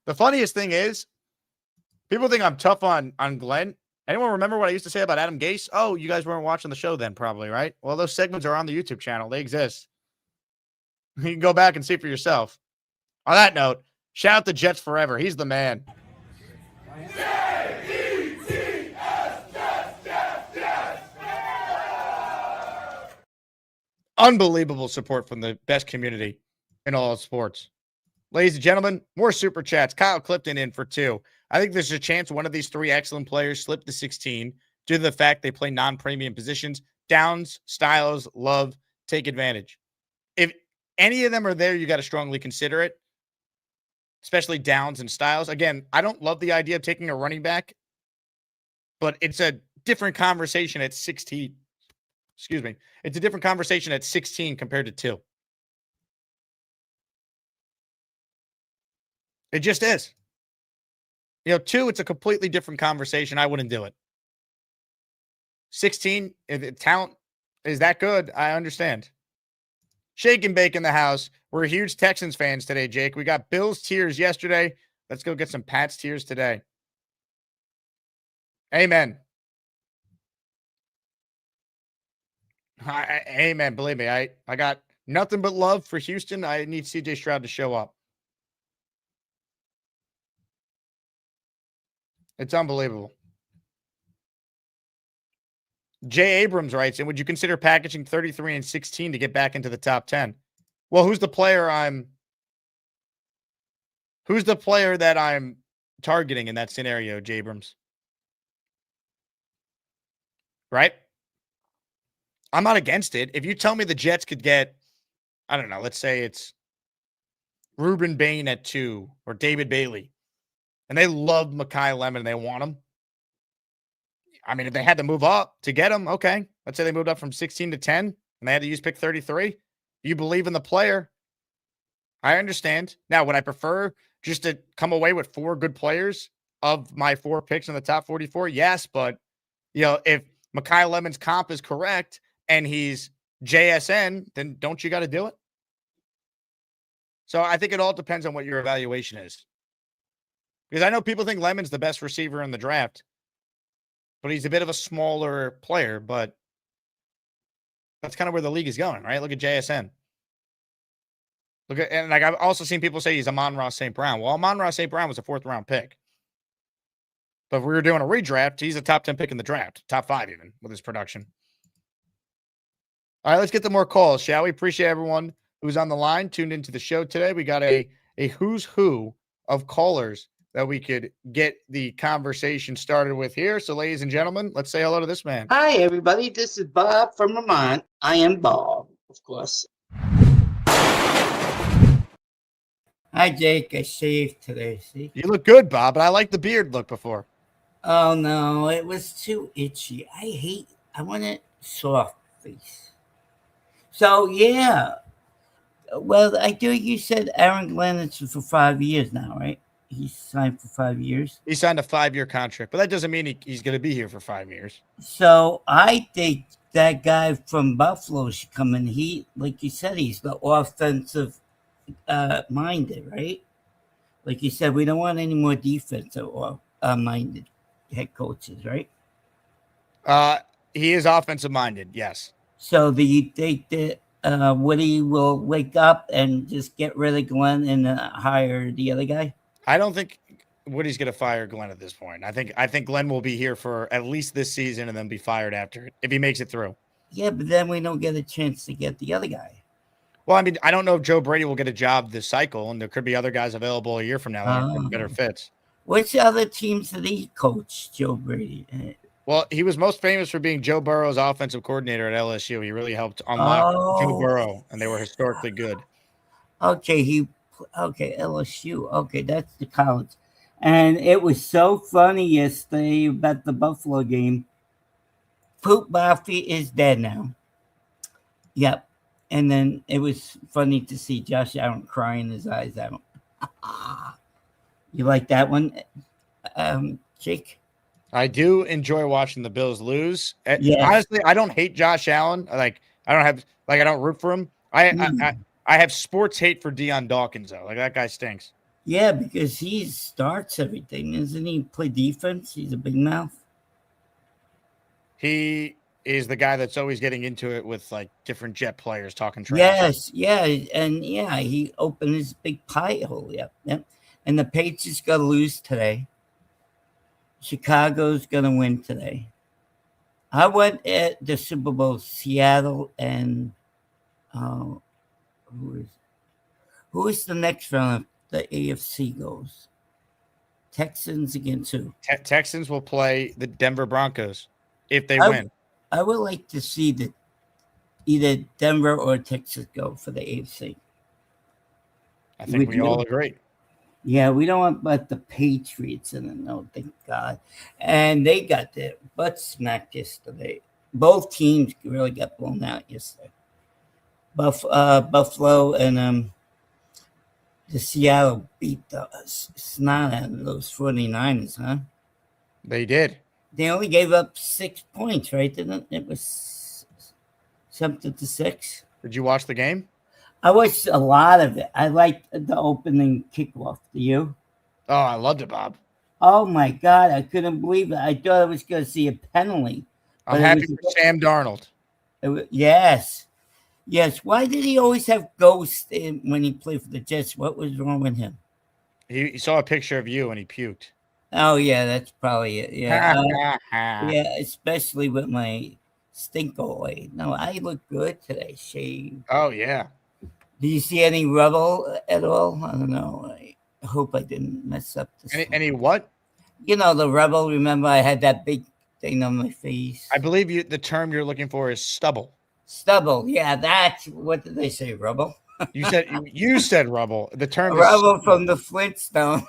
The funniest thing is, people think I'm tough on Glenn. Anyone remember what I used to say about Adam Gase? Oh, you guys weren't watching the show then, probably, right? Well, those segments are on the YouTube channel. They exist. You can go back and see for yourself. On that note, shout out to Jets Forever. He's the man. Unbelievable support from the best community in all of sports. Ladies and gentlemen, more super chats. Kyle Clifton in for 2. I think there's a chance one of these 3 excellent players slip to 16 due to the fact they play non-premium positions. Downs, Styles, Love, take advantage. If any of them are there, you got to strongly consider it, especially Downs and Styles. Again, I don't love the idea of taking a running back, but it's a different conversation at 16. Excuse me. It's a different conversation at 16 compared to 2. It just is. 2, it's a completely different conversation. I wouldn't do it. 16, if the talent is that good, I understand. Shake and bake in the house. We're huge Texans fans today, Jake. We got Bills tears yesterday. Let's go get some Pats tears today. Amen. Amen. Believe me, I got nothing but love for Houston. I need CJ Stroud to show up. It's unbelievable. Jay Abrams writes, and would you consider packaging 33 and 16 to get back into the top 10? Well, who's the player that I'm targeting in that scenario, Jay Abrams? Right? I'm not against it. If you tell me the Jets could get, I don't know, let's say it's Reuben Bain at 2 or David Bailey, and they love Mekhi Lemon and they want him. I mean, if they had to move up to get him, okay. Let's say they moved up from 16 to 10 and they had to use pick 33. You believe in the player. I understand. Now, would I prefer just to come away with 4 good players of my 4 picks in the top 44? Yes, but if Mekhi Lemon's comp is correct and he's JSN, then don't you got to do it? So I think it all depends on what your evaluation is. Because I know people think Lemon's the best receiver in the draft, but he's a bit of a smaller player, but that's kind of where the league is going, right? Look at JSN. And I've also seen people say he's Amon-Ra St. Brown. Well, Amon-Ra St. Brown was a 4th round pick. But if we were doing a redraft, he's a top 10 pick in the draft, top 5 even with his production. All right, let's get to more calls, shall we? Appreciate everyone who's on the line, tuned into the show today. We got a who's who of callers that we could get the conversation started with here. So, ladies and gentlemen, let's say hello to this man. Hi, everybody. This is Bob from Vermont. I am Bob, of course. Hi, Jake. I shaved today. See? You look good, Bob, but I like the beard look before. Oh, no. It was too itchy. I want it. soft face. So yeah. Well, I do. You said Aaron Glenn is for 5 years now, right? He's signed for 5 years. He signed a 5-year contract, but that doesn't mean he's going to be here for 5 years. So I think that guy from Buffalo should come in. He, like you said, he's the offensive minded, right? Like you said, we don't want any more defensive or minded head coaches, right? He is offensive minded, yes. So do you think that Woody will wake up and just get rid of Glenn and hire the other guy? I don't think Woody's going to fire Glenn at this point. I think Glenn will be here for at least this season and then be fired after it if he makes it through. Yeah, but then we don't get a chance to get the other guy. Well, I mean, I don't know if Joe Brady will get a job this cycle, and there could be other guys available a year from now that are better fits. Which other teams did he coach, Joe Brady? Well, he was most famous for being Joe Burrow's offensive coordinator at LSU. He really helped unlock Joe Burrow, and they were historically good. Okay, LSU. Okay, that's the college. And it was so funny yesterday about the Buffalo game. Poop Buffy is dead now. Yep. And then it was funny to see Josh Allen crying his eyes out. You like that one, Jake? I do enjoy watching the Bills lose. Yes. Honestly, I don't hate Josh Allen. I don't root for him. I have sports hate for Deion Dawkins though. Like that guy stinks. Yeah, because he starts everything, isn't he? Play defense. He's a big mouth. He is the guy that's always getting into it with like different Jet players talking trash. Yes, yeah, and yeah, he opened his big pie hole. Yep. And the Patriots got to lose today. Chicago's gonna win today. I went at the Super Bowl, Seattle and who is the next round? The AFC goes. Texans against who? Texans will play the Denver Broncos if they win. I would like to see either Denver or Texas go for the AFC. I think we all agree. Yeah, we don't want but the Patriots in it. No, thank God. And they got their butt smacked yesterday. Both teams really got blown out yesterday. Buffalo and the Seattle beat the snot out of those 49ers, huh? They did. They only gave up 6 points, right? Didn't it? It was something to 6. Did you watch the game? I watched a lot of it. I liked the opening kickoff. Do you? Oh, I loved it, Bob. Oh, my God. I couldn't believe it. I thought I was going to see a penalty. I'm happy for Sam Darnold. Yes. Yes. Why did he always have ghosts when he played for the Jets? What was wrong with him? He saw a picture of you and he puked. Oh, yeah. That's probably it. Yeah. Yeah, especially with my stinko eye. No, I look good today. Shave. Oh, yeah. Do you see any rubble at all? I don't know. I hope I didn't mess up this. Any what? You know, the rubble. Remember, I had that big thing on my face. I believe the term you're looking for is stubble. Stubble. Yeah, that's what did they say? Rubble. You said rubble. The term rubble is from the Flintstones.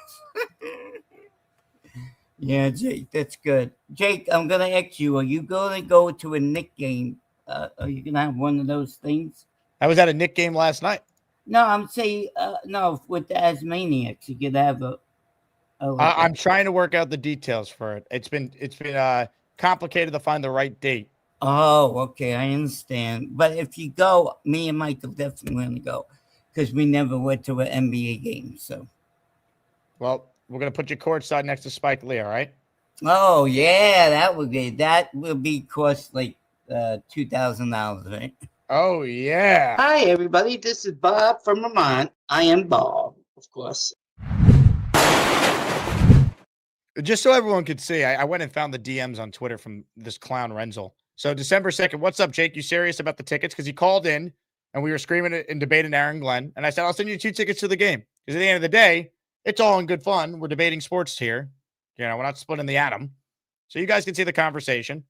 Yeah, Jake, that's good. Jake, I'm gonna ask you: are you gonna go to a Knick game? Are you gonna have one of those things? I was at a Knick game last night. No, I'm saying no. With the Asmaniacs, you could have a I'm trying to work out the details for it. It's been complicated to find the right date. Oh, okay, I understand. But if you go, me and Mike will definitely want to go because we never went to an NBA game. So, well, we're gonna put you courtside next to Spike Lee. All right. Oh yeah, that will be cost like $2,000, right? Oh yeah. Hi everybody, this is Bob from Vermont. I am Bob, of course. Just so everyone could see, I went and found the DMs on Twitter from this clown Renzel. So December 2nd, what's up, Jake? You serious about the tickets? Because he called in and we were screaming and debating Aaron Glenn. And I said, I'll send you 2 tickets to the game. Because at the end of the day, it's all in good fun. We're debating sports here. You know, we're not splitting the atom. So you guys can see the conversation.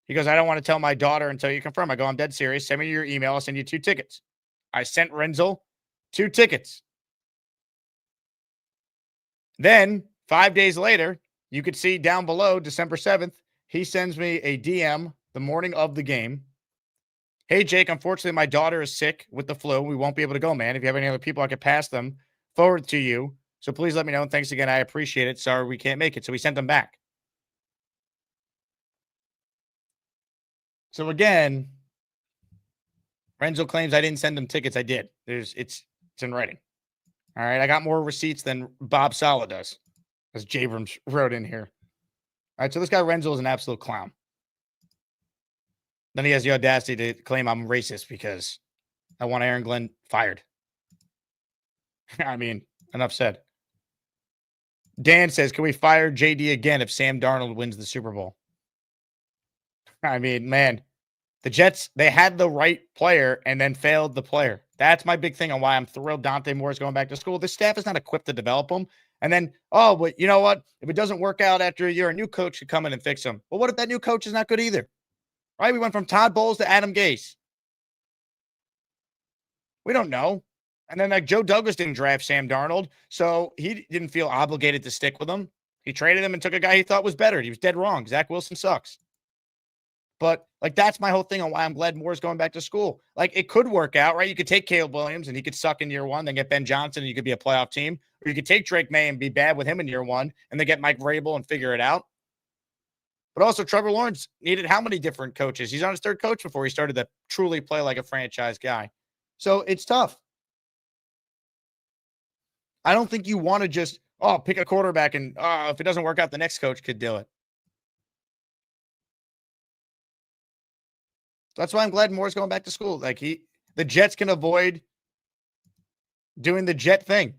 He goes, I don't want to tell my daughter until you confirm. I go, I'm dead serious. Send me your email. I'll send you 2 tickets. I sent Renzel 2 tickets. Then 5 days later, you could see down below, December 7th, he sends me a DM the morning of the game. Hey, Jake, unfortunately, my daughter is sick with the flu. We won't be able to go, man. If you have any other people, I could pass them forward to you. So please let me know. And thanks again. I appreciate it. Sorry we can't make it. So we sent them back. So again, Renzo claims I didn't send him tickets. I did. It's in writing. All right. I got more receipts than Bob Sala does, as Jabrams wrote in here. All right. So this guy Renzo is an absolute clown. Then he has the audacity to claim I'm racist because I want Aaron Glenn fired. I mean, enough said. Dan says, can we fire JD again if Sam Darnold wins the Super Bowl? I mean, man, the Jets, they had the right player and then failed the player. That's my big thing on why I'm thrilled Dante Moore is going back to school. This staff is not equipped to develop him. And then, oh, but you know what? If it doesn't work out after a year, a new coach could come in and fix him. Well, what if that new coach is not good either? Right? We went from Todd Bowles to Adam Gase. We don't know. And then like Joe Douglas didn't draft Sam Darnold, so he didn't feel obligated to stick with him. He traded him and took a guy he thought was better. He was dead wrong. Zach Wilson sucks. But like that's my whole thing on why I'm glad Moore's going back to school. Like it could work out, right? You could take Caleb Williams and he could suck in year one, then get Ben Johnson and you could be a playoff team. Or you could take Drake May and be bad with him in year one and then get Mike Vrabel and figure it out. But also Trevor Lawrence needed how many different coaches? He's on his third coach before he started to truly play like a franchise guy. So it's tough. I don't think you want to just, pick a quarterback and if it doesn't work out, the next coach could do it. That's why I'm glad Moore's going back to school. Like the Jets can avoid doing the Jet thing,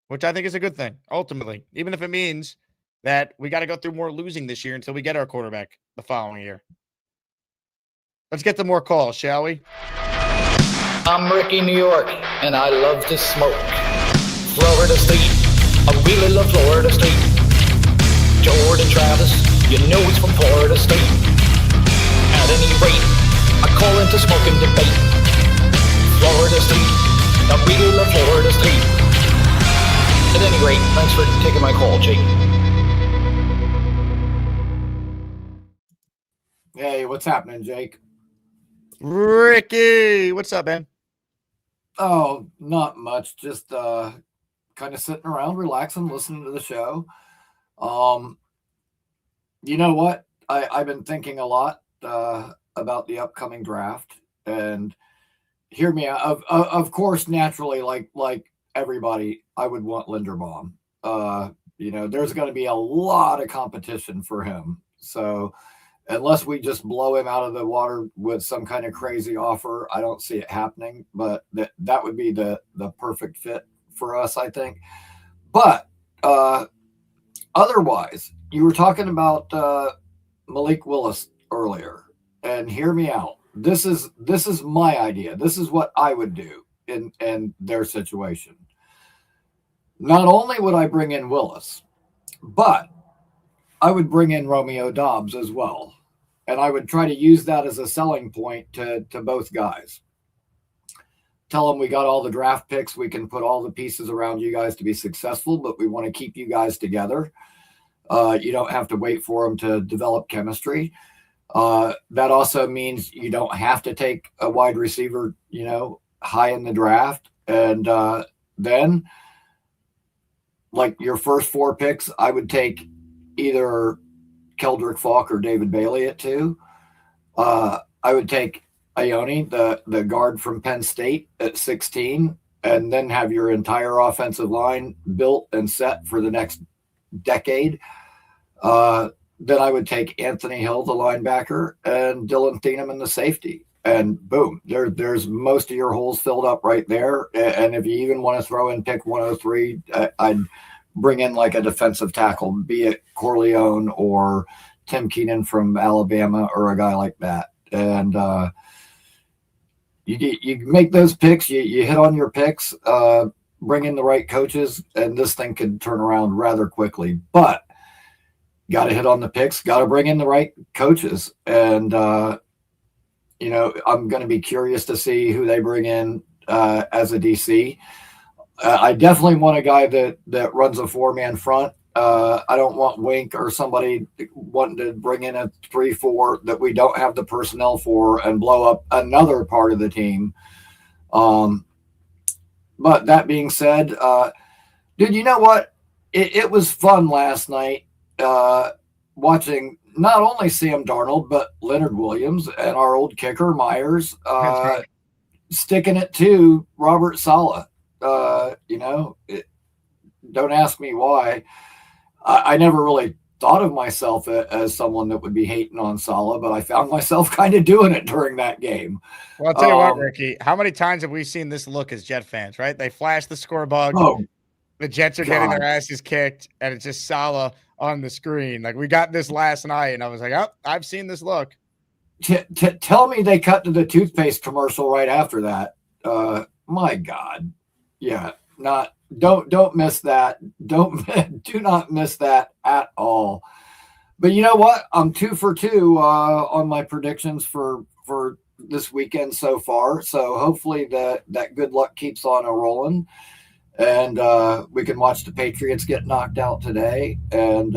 which I think is a good thing, ultimately, even if it means that we got to go through more losing this year until we get our quarterback the following year. Let's get to more calls, shall we? I'm Ricky, New York, and I love to smoke. Florida State, I really love Florida State. Jordan Travis, you know he's from Florida State. At any rate, I call into smoking debate. Florida State, I really love Florida State. At any rate, thanks for taking my call, Jake. Hey, what's happening, Jake? Ricky, what's up, man? Oh, not much. Just kind of sitting around, relaxing, listening to the show. You know what? I've been thinking a lot about the upcoming draft, and hear me out. Of course, naturally, like everybody, I would want Linderbaum. There's going to be a lot of competition for him. So unless we just blow him out of the water with some kind of crazy offer, I don't see it happening. But that would be the perfect fit for us, I think. But otherwise, you were talking about Malik Willis earlier, and hear me out. This is my idea. This is what I would do in their situation. Not only would I bring in Willis, but I would bring in Romeo Doubs as well. And I would try to use that as a selling point to both guys. Tell them we got all the draft picks. We can put all the pieces around you guys to be successful, but we want to keep you guys together. You don't have to wait for them to develop chemistry. That also means you don't have to take a wide receiver, high in the draft. And then, like your first 4 picks, I would take either Keldrick Falk or David Bailey at 2. I would take Ione, the guard from Penn State, at 16, and then have your entire offensive line built and set for the next decade. Then I would take Anthony Hill, the linebacker, and Dylan Thieneman, the safety. And boom, there's most of your holes filled up right there. And if you even want to throw in pick 103, I'd bring in like a defensive tackle, be it Corleone or Tim Keenan from Alabama or a guy like that. And you make those picks, you hit on your picks, bring in the right coaches, and this thing could turn around rather quickly. But got to hit on the picks, got to bring in the right coaches. And, I'm going to be curious to see who they bring in as a DC. I definitely want a guy that runs a 4-man front I don't want Wink or somebody wanting to bring in a 3-4 that we don't have the personnel for and blow up another part of the team. But that being said, dude, you know what? It was fun last night watching not only Sam Darnold, but Leonard Williams and our old kicker, Myers, sticking it to Robert Saleh. Don't ask me why. I never really thought of myself as someone that would be hating on Saleh, but I found myself kind of doing it during that game. Well, I'll tell you what, Ricky, how many times have we seen this look as Jet fans, right? They flash the score bug. Oh, the Jets are getting their asses kicked, and it's just Saleh on the screen. Like, we got this last night, and I was like, oh, I've seen this look. Tell me they cut to the toothpaste commercial right after that. My God. Yeah, don't miss that. Do not miss that at all. But you know what? I'm 2 for 2 on my predictions for this weekend so far. So hopefully that good luck keeps on rolling, and we can watch the Patriots get knocked out today. And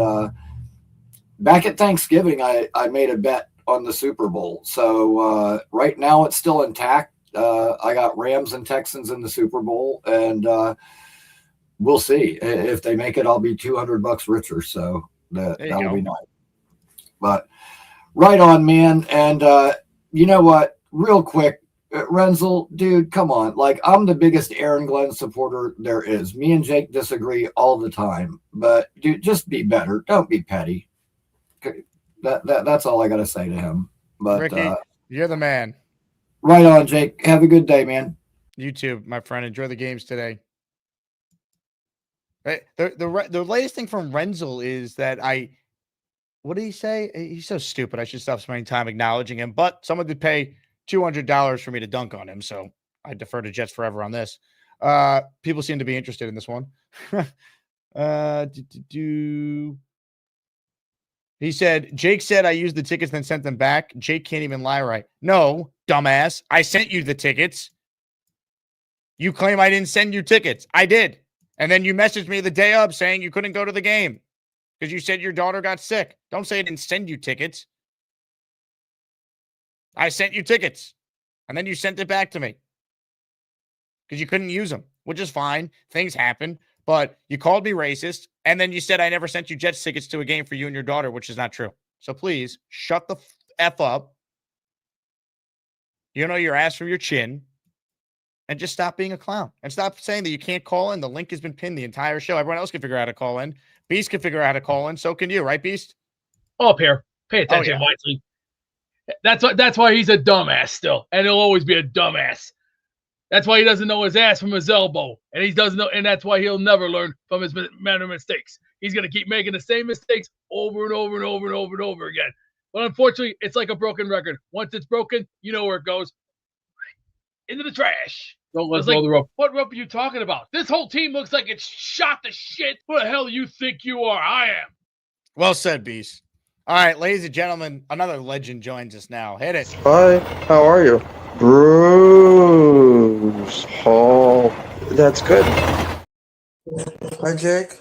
back at Thanksgiving, I made a bet on the Super Bowl. So right now it's still intact. I got Rams and Texans in the Super Bowl, and we'll see if they make it. I'll be $200 richer, so that'll be nice. But right on, man. And you know what? Real quick, Renzel, dude, come on. Like, I'm the biggest Aaron Glenn supporter there is. Me and Jake disagree all the time, but dude, just be better. Don't be petty. That's all I got to say to him. But Ricky, you're the man. Right on, Jake. Have a good day, man. You too, my friend. Enjoy the games today. The latest thing from Renzel is that what did he say? He's so stupid. I should stop spending time acknowledging him. But someone did pay $200 for me to dunk on him, so I defer to Jets forever on this. People seem to be interested in this one. He said, Jake said I used the tickets then sent them back. Jake can't even lie right. No, dumbass. I sent you the tickets. You claim I didn't send you tickets. I did. And then you messaged me the day of saying you couldn't go to the game because you said your daughter got sick. Don't say I didn't send you tickets. I sent you tickets. And then you sent it back to me because you couldn't use them, which is fine. Things happen. But you called me racist, and then you said I never sent you Jets tickets to a game for you and your daughter, which is not true. So please shut the F up. You know your ass from your chin, and just stop being a clown. And stop saying that you can't call in. The link has been pinned the entire show. Everyone else can figure out how to call in. Beast can figure out how to call in. So can you, right, Beast? Up here. Pay attention, Whiteley. That's why he's a dumbass still, and he'll always be a dumbass. That's why he doesn't know his ass from his elbow, and he doesn't know, and that's why he'll never learn from his manner mistakes. He's gonna keep making the same mistakes over and over and over and over and over again. But unfortunately, it's like a broken record. Once it's broken, you know where it goes. Into the trash. Don't let go of the rope. What rope are you talking about? This whole team looks like it's shot to shit. Who the hell do you think you are? I am. Well said, Beast. All right, ladies and gentlemen, another legend joins us now. Hit it. Hi, how are you? Bruce Hall. That's good. Hi, Jake.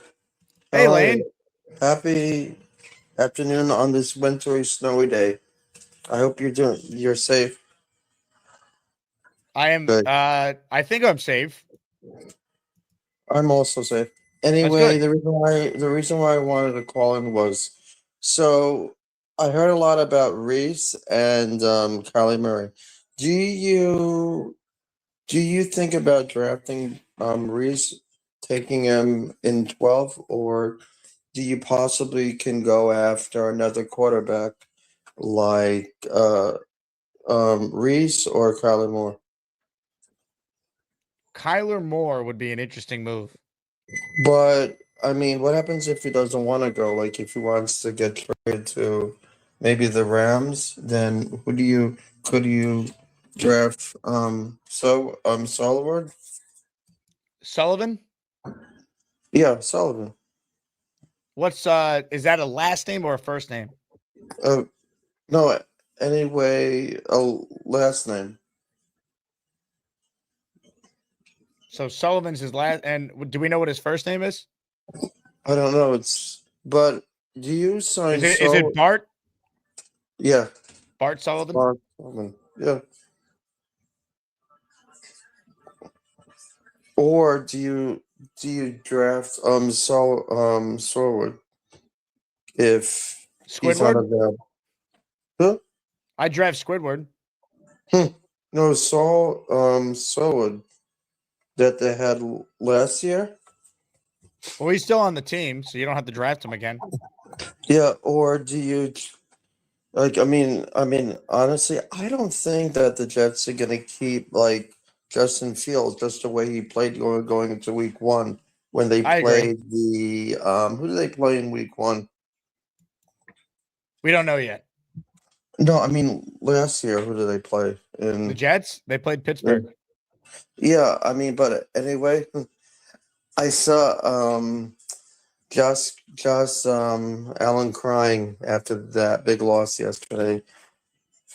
Hey, Lane. Happy afternoon on this wintry, snowy day. I hope you're safe. I am. Good. I think I'm safe. I'm also safe. Anyway, the reason why I wanted to call in was, so I heard a lot about Reese and Kylie Murray. Do you think about drafting Reese, taking him in 12, or do you possibly can go after another quarterback like Reese or Kyler Moore? Kyler Moore would be an interesting move. But I mean, what happens if he doesn't want to go? Like, if he wants to get traded to maybe the Rams, then could you draft Sullivan? Sullivan? Yeah, Sullivan. What's is that a last name or a first name? No, anyway, a last name. So Sullivan's his last, and do we know what his first name is? I don't know. But do you sign Is it Bart? Yeah. Bart Sullivan? Bart Sullivan. Yeah. Or do you draft Sorwood if he's Squidward? unavailable? Huh? I draft Squidward. No, Sorwood that they had last year. Well, he's still on the team, so you don't have to draft him again. Yeah, or do you like? I mean, honestly, I don't think that the Jets are gonna keep like Justin Fields just the way he played going into Week 1 when they I agree. played the who did they play in Week 1? We don't know yet. No, I mean last year who did they play in The Jets? They played Pittsburgh. Yeah, I mean, but anyway, I saw Josh Allen crying after that big loss yesterday.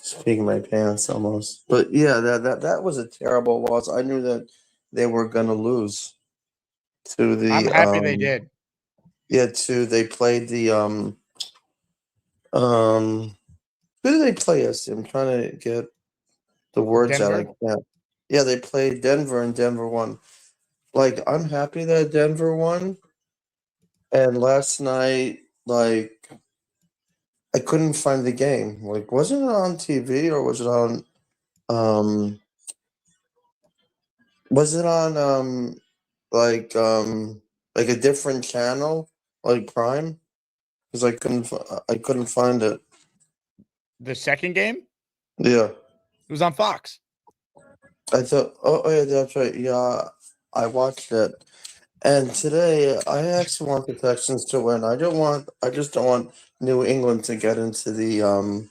Speaking my pants almost. But yeah, that was a terrible loss. I knew that they were gonna lose to the I'm happy they did. Yeah, they played the who did they play yesterday? I'm trying to get the words out. I Denver? can't. Yeah, they played Denver and Denver won. Like, I'm happy that Denver won. And last night, like, I couldn't find the game. Like, wasn't it on TV or was it on like a different channel, like Prime? Because I couldn't find it. The second game? Yeah. It was on Fox. I thought, oh yeah, that's right. Yeah, I watched it. And today, I actually want the Texans to win. I just don't want New England to get into the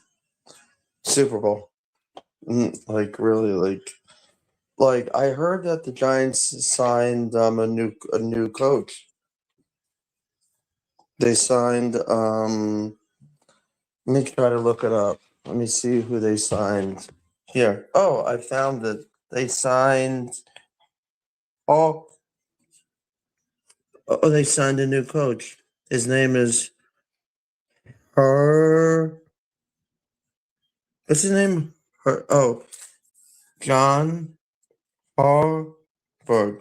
Super Bowl. Like really, like I heard that the Giants signed a new coach. They signed let me try to look it up. Let me see who they signed. Here. Oh, I found it. They signed they signed a new coach. His name is what's his name? John Harbaugh.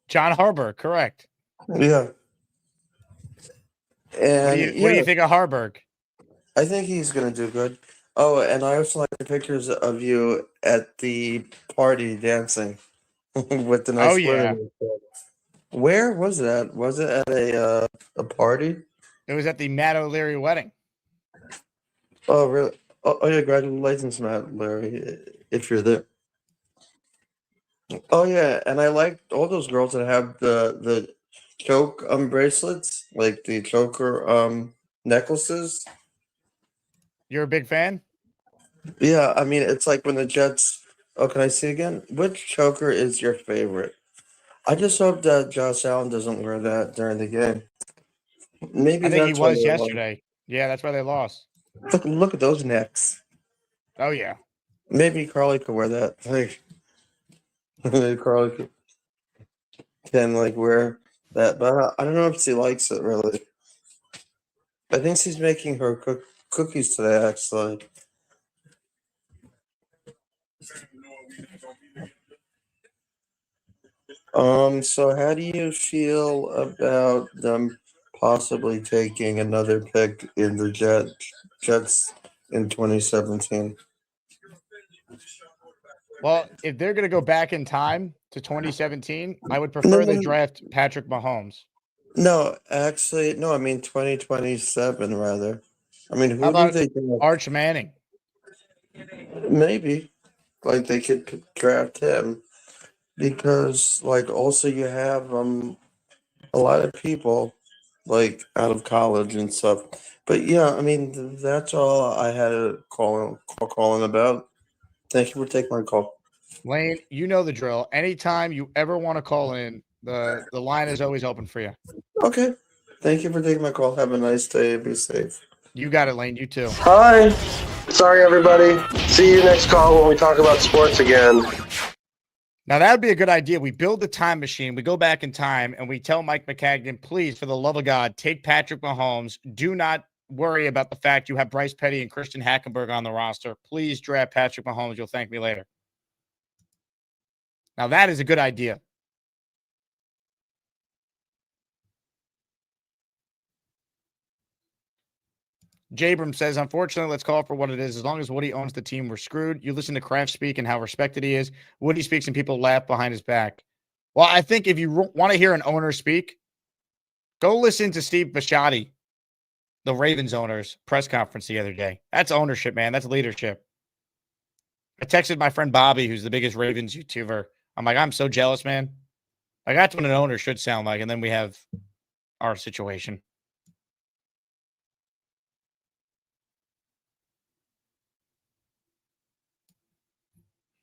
John Harbaugh, correct. Yeah. And What do you think of Harbaugh? I think he's gonna do good. Oh, and I also like the pictures of you at the party dancing with the nice women. Where was that? Was it at a party? It was at the Matt O'Leary wedding. Oh, really? Oh, yeah, congratulations, Matt, Larry, if you're there. Oh, yeah, and I like all those girls that have the choke bracelets, like the choker necklaces. You're a big fan? Yeah, I mean, it's like when the Jets. Oh, can I see again? Which choker is your favorite? I just hope that Josh Allen doesn't wear that during the game. Maybe I think he that's why was they yesterday. Yeah, that's why they lost. Look at those necks. Oh, yeah. Maybe Carly could wear that. Like, Carly can like wear that, but I don't know if she likes it really. I think she's making her cookies today, actually. So how do you feel about them possibly taking another pick in the Jets in 2017? Well, if they're going to go back in time to 2017, I would prefer they draft Patrick Mahomes. No, actually, no. I mean 2027 rather. I mean, who How about do they draft? Arch Manning? Maybe, like they could draft him because, like, also you have a lot of people like out of college and stuff. But yeah, I mean that's all I had to calling about. Thank you for taking my call. Lane, you know the drill. Anytime you ever want to call in, the line is always open for you. Okay. Thank you for taking my call. Have a nice day. Be safe. You got it, Lane. You too. Hi. Sorry, everybody. See you next call when we talk about sports again. Now, that would be a good idea. We build the time machine. We go back in time, and we tell Mike McCagnon, please, for the love of God, take Patrick Mahomes. Do not worry about the fact you have Bryce Petty and Christian Hackenberg on the roster. Please draft Patrick Mahomes. You'll thank me later. Now, that is a good idea. Jabram says, unfortunately, let's call it for what it is. As long as Woody owns the team, we're screwed. You listen to Kraft speak and how respected he is. Woody speaks and people laugh behind his back. Well, I think if you want to hear an owner speak, go listen to Steve Bisciotti, the Ravens owner's press conference the other day. That's ownership, man. That's leadership. I texted my friend Bobby, who's the biggest Ravens YouTuber. I'm like, I'm so jealous, man. Like, that's what an owner should sound like. And then we have our situation.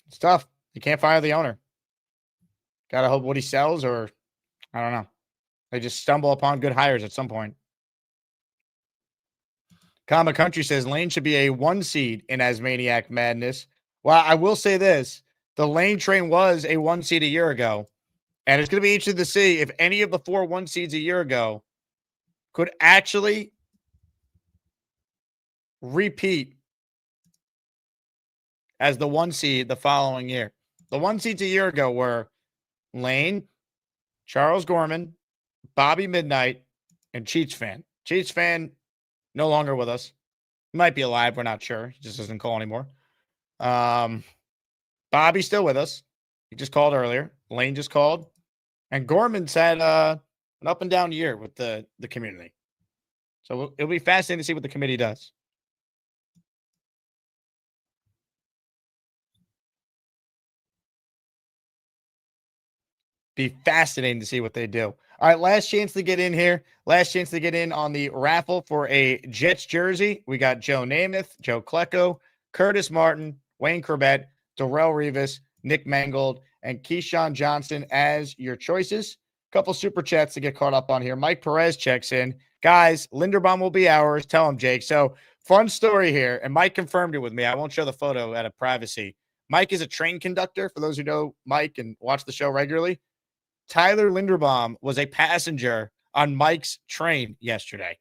It's tough. You can't fire the owner. Got to hope Woody sells, or I don't know. They just stumble upon good hires at some point. Comma Country says Lane should be a 1 seed in Asmaniac Madness. Well, I will say this. The Lane train was a 1 seed a year ago. And it's going to be interesting to see if any of the 4 1 seeds a year ago could actually repeat as the 1 seed the following year. The 1 seeds a year ago were Lane, Charles Gorman, Bobby Midnight, and Cheats Fan. Cheats Fan no longer with us. He might be alive. We're not sure. He just doesn't call anymore. Bobby's still with us. He just called earlier. Lane just called. And Gorman's had an up and down year with the community. So it'll be fascinating to see what the committee does. Be fascinating to see what they do. All right, last chance to get in here. Last chance to get in on the raffle for a Jets jersey. We got Joe Namath, Joe Klecko, Curtis Martin, Wayne Corbett, Darrell Revis, Nick Mangold, and Keyshawn Johnson as your choices. Couple super chats to get caught up on here. Mike Perez checks in. Guys, Linderbaum will be ours. Tell him, Jake. So, fun story here, and Mike confirmed it with me. I won't show the photo out of privacy. Mike is a train conductor. For those who know Mike and watch the show regularly, Tyler Linderbaum was a passenger on Mike's train yesterday.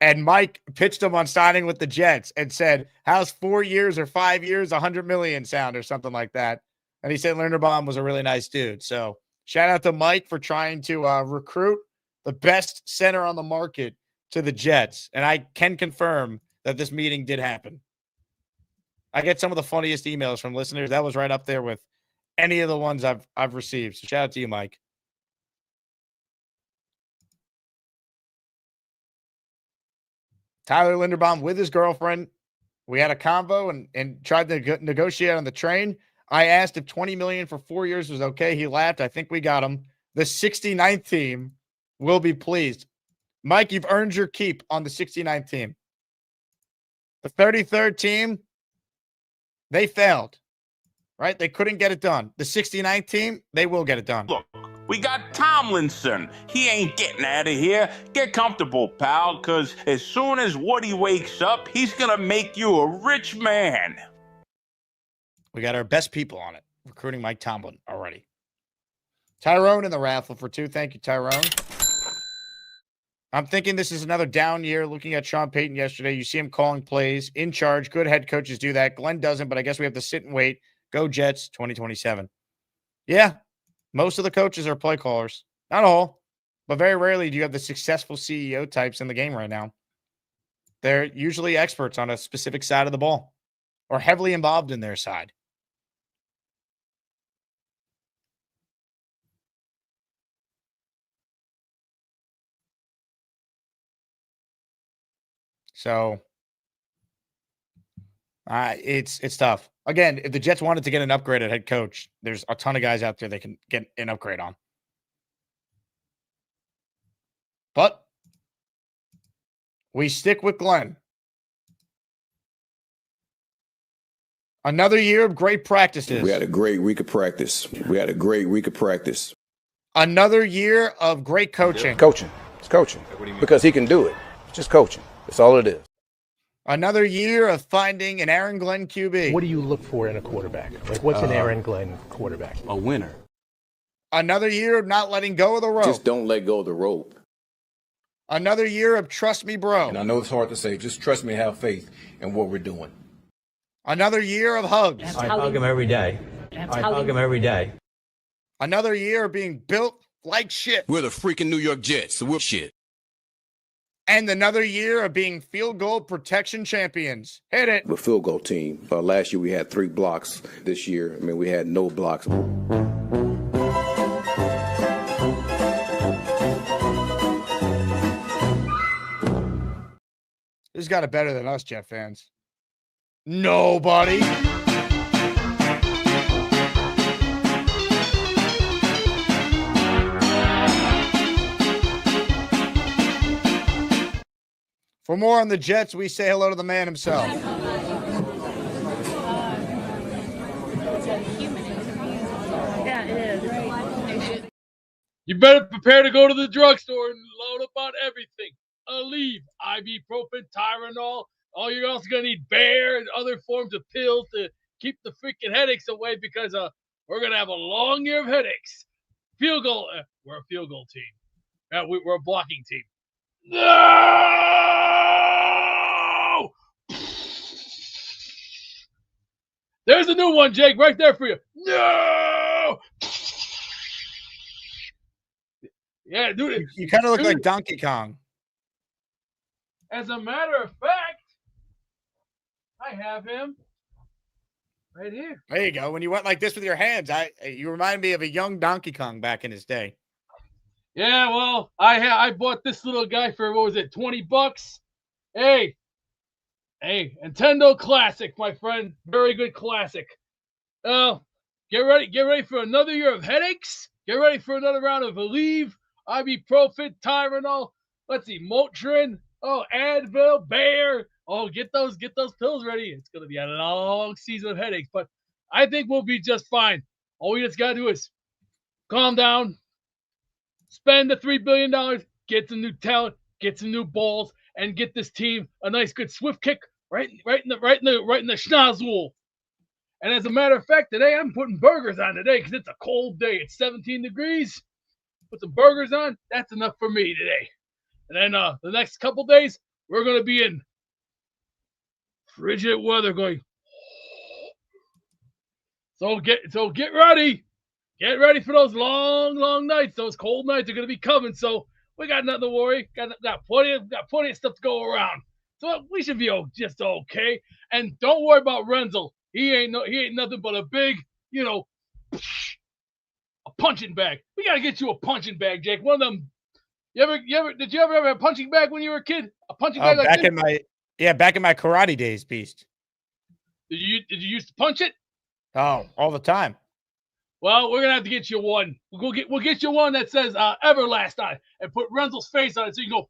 And Mike pitched him on signing with the Jets and said, how's 4 years or 5 years, 100 million sound or something like that? And he said Linderbaum was a really nice dude. So shout out to Mike for trying to recruit the best center on the market to the Jets. And I can confirm that this meeting did happen. I get some of the funniest emails from listeners. That was right up there with any of the ones I've received. So shout out to you, Mike. Tyler Linderbaum with his girlfriend. We had a convo and tried to negotiate on the train. I asked if $20 million for 4 years was okay. He laughed. I think we got him. The 69th team will be pleased. Mike, you've earned your keep on the 69th team. The 33rd team, they failed. Right? They couldn't get it done. The 69th team, they will get it done. Look, we got Tomlinson. He ain't getting out of here. Get comfortable, pal, because as soon as Woody wakes up, he's going to make you a rich man. We got our best people on it, recruiting Mike Tomlin already. Tyrone in the raffle for 2. Thank you, Tyrone. I'm thinking this is another down year. Looking at Sean Payton yesterday, you see him calling plays, in charge. Good head coaches do that. Glenn doesn't, but I guess we have to sit and wait. Go Jets 2027. Yeah, most of the coaches are play callers. Not all, but very rarely do you have the successful CEO types in the game right now. They're usually experts on a specific side of the ball or heavily involved in their side. So it's tough. Again, if the Jets wanted to get an upgrade at head coach, there's a ton of guys out there they can get an upgrade on. But we stick with Glenn. Another year of great practices. We had a great week of practice. Another year of great coaching. Coaching. It's coaching. Because he can do it. It's just coaching. That's all it is. Another year of finding an Aaron Glenn QB. What do you look for in a quarterback? Like, what's an Aaron Glenn quarterback? A winner. Another year of not letting go of the rope. Just don't let go of the rope. Another year of trust me, bro. And I know it's hard to say. Just trust me, have faith in what we're doing. Another year of hugs. I hug him every day. I hug him every day. Another year of being built like shit. We're the freaking New York Jets, so we're shit. And another year of being field goal protection champions. Hit it. We're a field goal team. Last year we had 3 blocks. This year, we had no blocks. Who's got it better than us, Jet fans? Nobody. For more on the Jets, we say hello to the man himself. Yeah, it is. You better prepare to go to the drugstore and load up on everything. Aleve, ibuprofen, Tylenol. Oh, you're also going to need Bear and other forms of pills to keep the freaking headaches away because we're going to have a long year of headaches. Field goal. We're a field goal team. We're a blocking team. No! There's a new one, Jake, right there for you. No! Yeah, dude. You kind of look like Donkey Kong. As a matter of fact, I have him right here. There you go. When you went like this with your hands, you remind me of a young Donkey Kong back in his day. Yeah, well, I bought this little guy for, what was it, $20? Hey, Nintendo Classic, my friend. Very good classic. Get ready for another year of headaches. Get ready for another round of Aleve, ibuprofen, Tylenol. Let's see, Motrin. Oh, Advil, Bear. Oh, get those pills ready. It's gonna be a long season of headaches, but I think we'll be just fine. All we just gotta do is calm down, spend the $3 billion, get some new talent, get some new balls, and get this team a nice, good swift kick right in the schnozzle. And as a matter of fact, today I'm putting burgers on today because it's a cold day. It's 17 degrees. Put some burgers on. That's enough for me today. And then the next couple days, we're going to be in frigid weather going. So get ready. Get ready for those long nights. Those cold nights are going to be coming. So we got nothing to worry. Got plenty of stuff to go around. So we should be just okay. And don't worry about Renzel. He ain't nothing but a big, a punching bag. We got to get you a punching bag, Jake. One of them. Did you ever have a punching bag when you were a kid? A punching bag like back this? back in my karate days, Beast. Did you used to punch it? Oh, all the time. Well, we're gonna have to get you one. We'll get you one that says Everlast on it and put Renzel's face on it so you can go.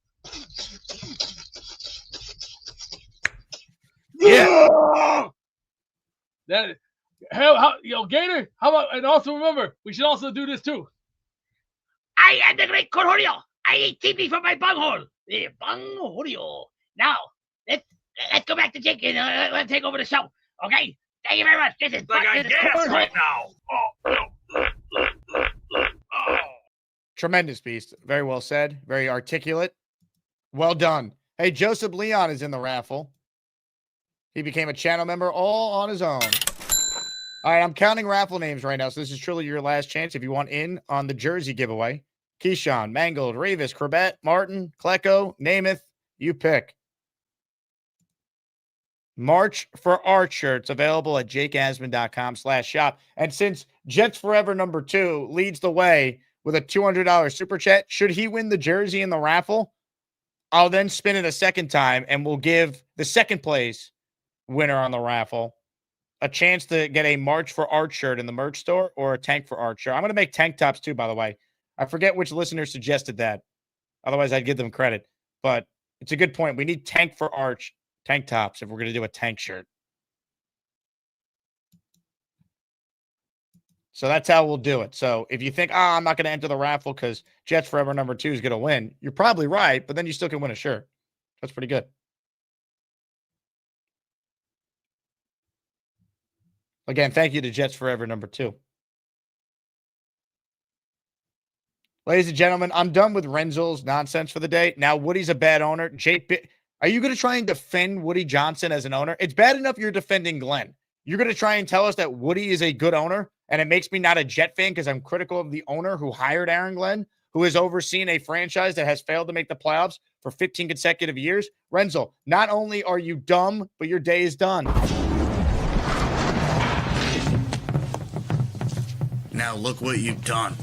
Yeah. That Gator. How about, and also remember, we should also do this too. I am the great Cornholio. I eat TV from my bunghole. The bunghole. Now, let's go back to Jake and let's take over the show. Okay? Thank you very much. This is right now. Tremendous, Beast. Very well said. Very articulate. Well done. Hey, Joseph Leon is in the raffle. He became a channel member all on his own. All right, I'm counting raffle names right now, so this is truly your last chance if you want in on the jersey giveaway. Keyshawn, Mangold, Revis, Corbett, Martin, Klecko, Namath, you pick. March for Art shirts available at jakeasman.com/shop. And since Jets Forever #2 leads the way with a $200 super chat, should he win the jersey in the raffle, I'll then spin it a second time and we'll give the second place winner on the raffle a chance to get a March for Art shirt in the merch store or a Tank for Art shirt. I'm going to make tank tops too, by the way. I forget which listener suggested that. Otherwise, I'd give them credit. But it's a good point. We need Tank for Art tank tops if we're going to do a tank shirt. So that's how we'll do it. So if you think, I'm not going to enter the raffle because Jets Forever #2 is going to win, you're probably right, but then you still can win a shirt. That's pretty good. Again, thank you to Jets Forever number 2. Ladies and gentlemen, I'm done with Renzel's nonsense for the day. Now, Woody's a bad owner. Are you going to try and defend Woody Johnson as an owner? It's bad enough you're defending Glenn. You're going to try and tell us that Woody is a good owner, and it makes me not a Jet fan because I'm critical of the owner who hired Aaron Glenn, who has overseen a franchise that has failed to make the playoffs for 15 consecutive years. Renzel, not only are you dumb, but your day is done. Now look what you've done.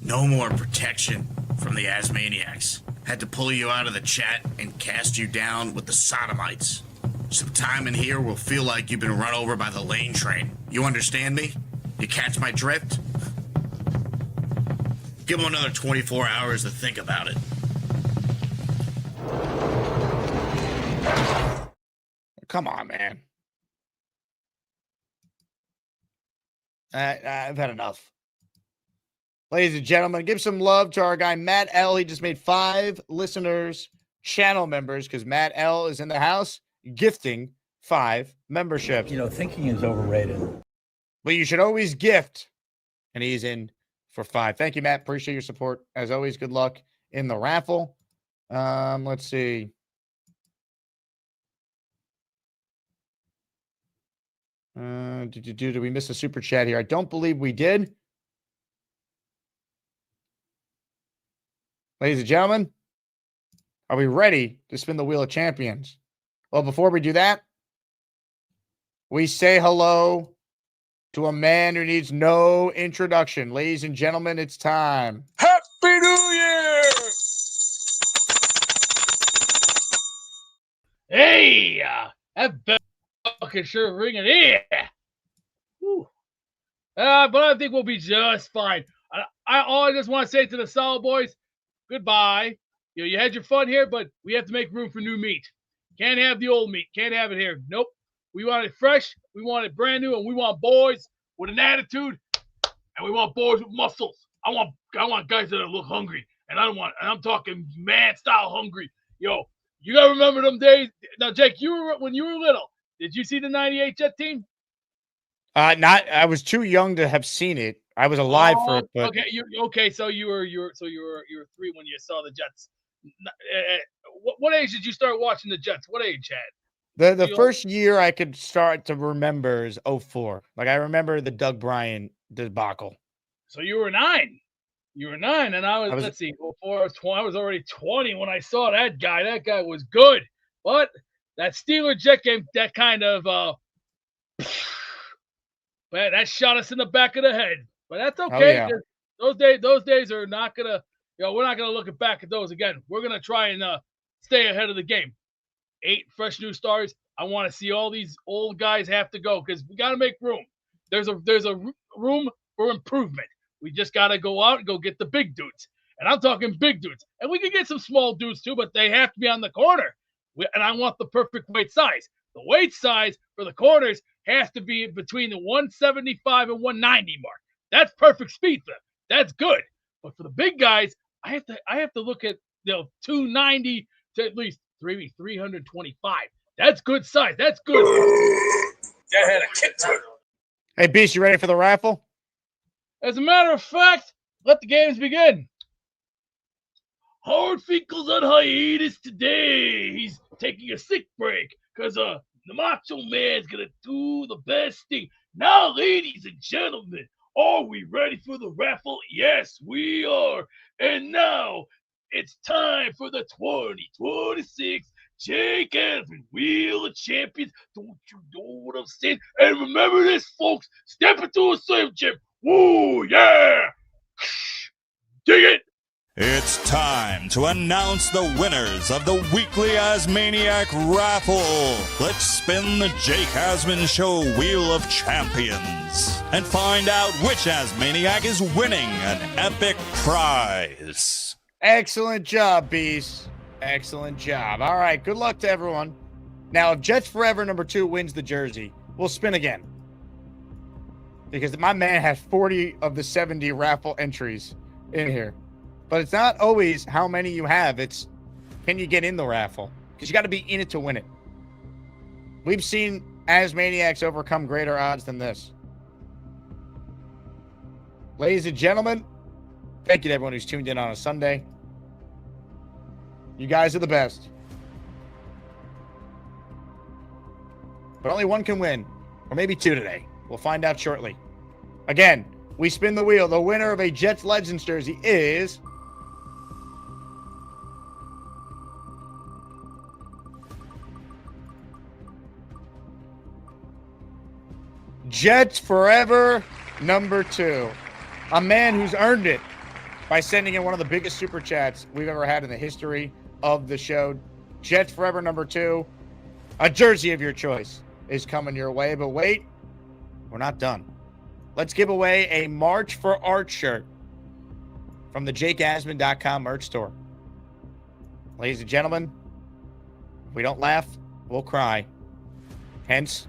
No more protection from the Asmaniacs. Had to pull you out of the chat and cast you down with the Sodomites. Some time in here will feel like you've been run over by the lane train. You understand me? You catch my drift? Give them another 24 hours to think about it. Come on, man. I've had enough. Ladies and gentlemen, give some love to our guy, Matt L. He just made 5 listeners, channel members, because Matt L. is in the house gifting 5 memberships. Thinking is overrated. But you should always gift. And he's in for 5. Thank you, Matt. Appreciate your support. As always, good luck in the raffle. Let's see. Did we miss a super chat here? I don't believe we did. Ladies and gentlemen, are we ready to spin the Wheel of Champions? Well, before we do that, we say hello to a man who needs no introduction. Ladies and gentlemen, it's time. Happy New Year! Hey, that bell can sure ringing in. But I think we'll be just fine. All I just want to say to the Solid Boys, goodbye. You had your fun here, but we have to make room for new meat. Can't have the old meat. Can't have it here. Nope. We want it fresh. We want it brand new, and we want boys with an attitude, and we want boys with muscles. I want guys that look hungry, and I'm talking man style hungry. Yo, you gotta remember them days. Now, Jake, when you were little, did you see the '98 Jet team? I was too young to have seen it. I was alive for it. But... Okay. So you were 3 when you saw the Jets. What age did you start watching the Jets? What age, Chad? The first year I could start to remember is 04. Like I remember the Doug Bryan debacle. So you were 9. You were 9, and I was let's see, 04, I was already 20 when I saw that guy. That guy was good. But that Steeler Jet game, that kind of man, that shot us in the back of the head. But that's okay. Oh, yeah. Those days are not gonna, we're not gonna look back at those again. We're gonna try and stay ahead of the game. 8 fresh new stars. I want to see all these old guys have to go because we got to make room. There's a room for improvement. We just got to go out and go get the big dudes. And I'm talking big dudes. And we can get some small dudes too, but they have to be on the corner. And I want the perfect weight size. The weight size for the corners has to be between the 175 and 190 mark. That's perfect speed for them. That's good. But for the big guys, I have to look at 290 to at least 325. That's good size. That's good. That had a kick to it. Hey, Beast, you ready for the raffle? As a matter of fact, let the games begin. Howard Finkel's on hiatus today. He's taking a sick break because the Macho Man's going to do the best thing. Now, ladies and gentlemen, are we ready for the raffle? Yes, we are. And now it's time for the 2026 Jake Asman Wheel of Champions. Don't you know what I'm saying? And remember this, folks. Step into a slam chip. Woo, yeah. Dig it. It's time to announce the winners of the weekly Asmaniac raffle. Let's spin the Jake Asman Show Wheel of Champions and find out which Asmaniac is winning an epic prize. Excellent job, Beast. Excellent job. All right, good luck to everyone. Now, if Jets Forever number 2 wins the jersey, we'll spin again. Because my man has 40 of the 70 raffle entries in here. But it's not always how many you have. It's can you get in the raffle? Because you got to be in it to win it. We've seen Asmaniacs overcome greater odds than this? Ladies and gentlemen, thank you to everyone who's tuned in on a Sunday. You guys are the best. But only one can win, or maybe two today. We'll find out shortly. Again, we spin the wheel. The winner of a Jets Legends jersey is Jets Forever number 2. A man who's earned it by sending in one of the biggest super chats we've ever had in the history of the show. Jets Forever number 2. A jersey of your choice is coming your way. But wait, we're not done. Let's give away a March for Art shirt from the JakeAsman.com merch store. Ladies and gentlemen, if we don't laugh, we'll cry. Hence,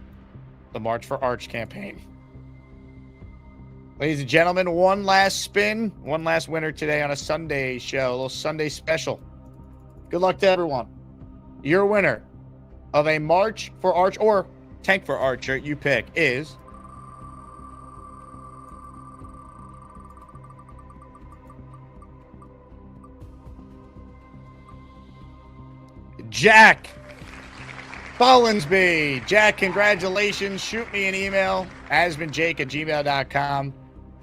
the March for Arch campaign. Ladies and gentlemen, one last spin, one last winner today on a Sunday show, a little Sunday special. Good luck to everyone. Your winner of a March for Arch or Tank for Arch shirt you pick is Jack Follinsby. Jack, congratulations. Shoot me an email, asmanjake@gmail.com.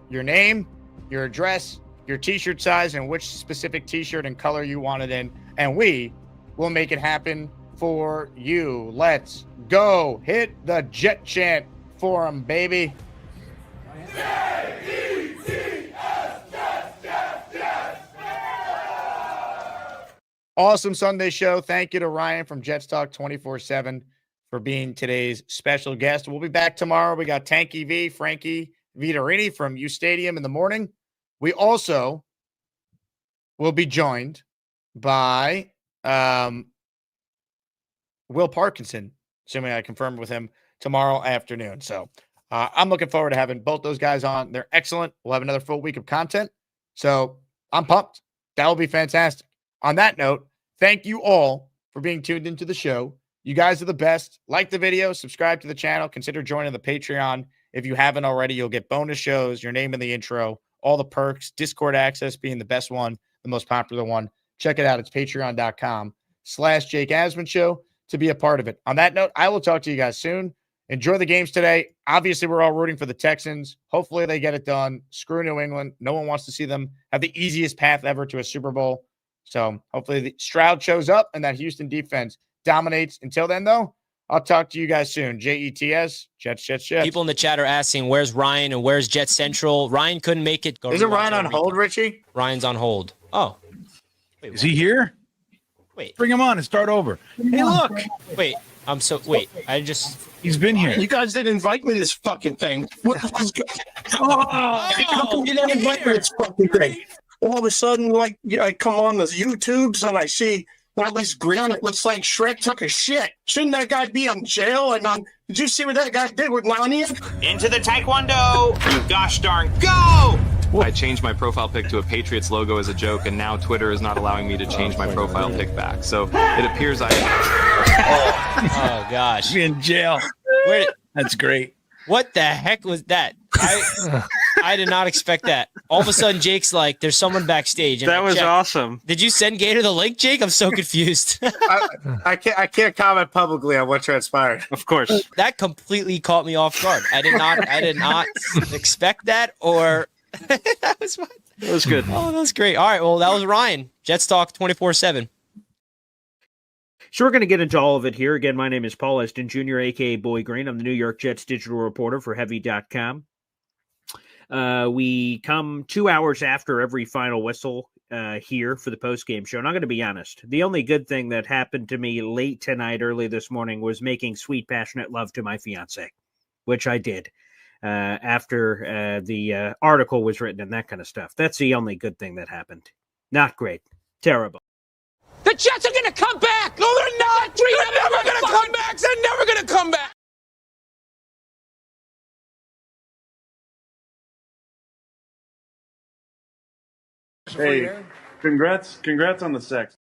Your name, your address, your t-shirt size, and which specific t-shirt and color you want it in, and we will make it happen for you. Let's go. Hit the Jet Chant for 'em, baby. Awesome Sunday show. Thank you to Ryan from Jets Talk 24/7 for being today's special guest. We'll be back tomorrow. We got Tanky V, Frankie Vitorini from U Stadium in the morning. We also will be joined by Will Parkinson, assuming I confirmed with him tomorrow afternoon. So I'm looking forward to having both those guys on. They're excellent. We'll have another full week of content. So I'm pumped. That will be fantastic. On that note, thank you all for being tuned into the show. You guys are the best. Like the video, subscribe to the channel, consider joining the Patreon. If you haven't already, you'll get bonus shows, your name in the intro, all the perks, Discord access being the best one, the most popular one. Check it out. It's patreon.com/Jake Asman Show to be a part of it. On that note, I will talk to you guys soon. Enjoy the games today. Obviously, we're all rooting for the Texans. Hopefully they get it done. Screw New England. No one wants to see them have the easiest path ever to a Super Bowl. So hopefully the Stroud shows up and that Houston defense dominates. Until then, though, I'll talk to you guys soon. JETS, Jets. People in the chat are asking, where's Ryan and where's Jet Central? Ryan couldn't make it. Isn't Ryan on hold, Richie? Ryan's on hold. Oh. Wait, is he here? Wait. Bring him on and start over. Hey, look. Wait. He's been here. You guys didn't invite me to this fucking thing. What the fuck's going on? How come you didn't invite me to this fucking thing? All of a sudden, like, I come on the YouTubes and I see all this grin. It looks like Shrek took a shit. Shouldn't that guy be in jail? And did you see what that guy did with Narnia? Into the Taekwondo! You gosh darn go! I changed my profile pic to a Patriots logo as a joke, and now Twitter is not allowing me to change my profile pic back. So it appears I... Oh gosh. Be in jail. That's great. What the heck was that? I did not expect that. All of a sudden, Jake's like, there's someone backstage. And that was awesome. Did you send Gator the link, Jake? I'm so confused. I can't comment publicly on what transpired. Of course. That completely caught me off guard. I did not expect that, or that was fun. That was good. Oh, that was great. All right, well, that was Ryan. Jets Talk 24/7. So we're going to get into all of it here. Again, my name is Paul Eston Jr., a.k.a. Boy Green. I'm the New York Jets digital reporter for Heavy.com. We come 2 hours after every final whistle here for the postgame show. And I'm going to be honest. The only good thing that happened to me late tonight, early this morning, was making sweet, passionate love to my fiance, which I did after the article was written and that kind of stuff. That's the only good thing that happened. Not great. Terrible. The Jets are going to come back. No, they're not. They're never going to come back. They're never going to come back. Hey, congrats on the sex.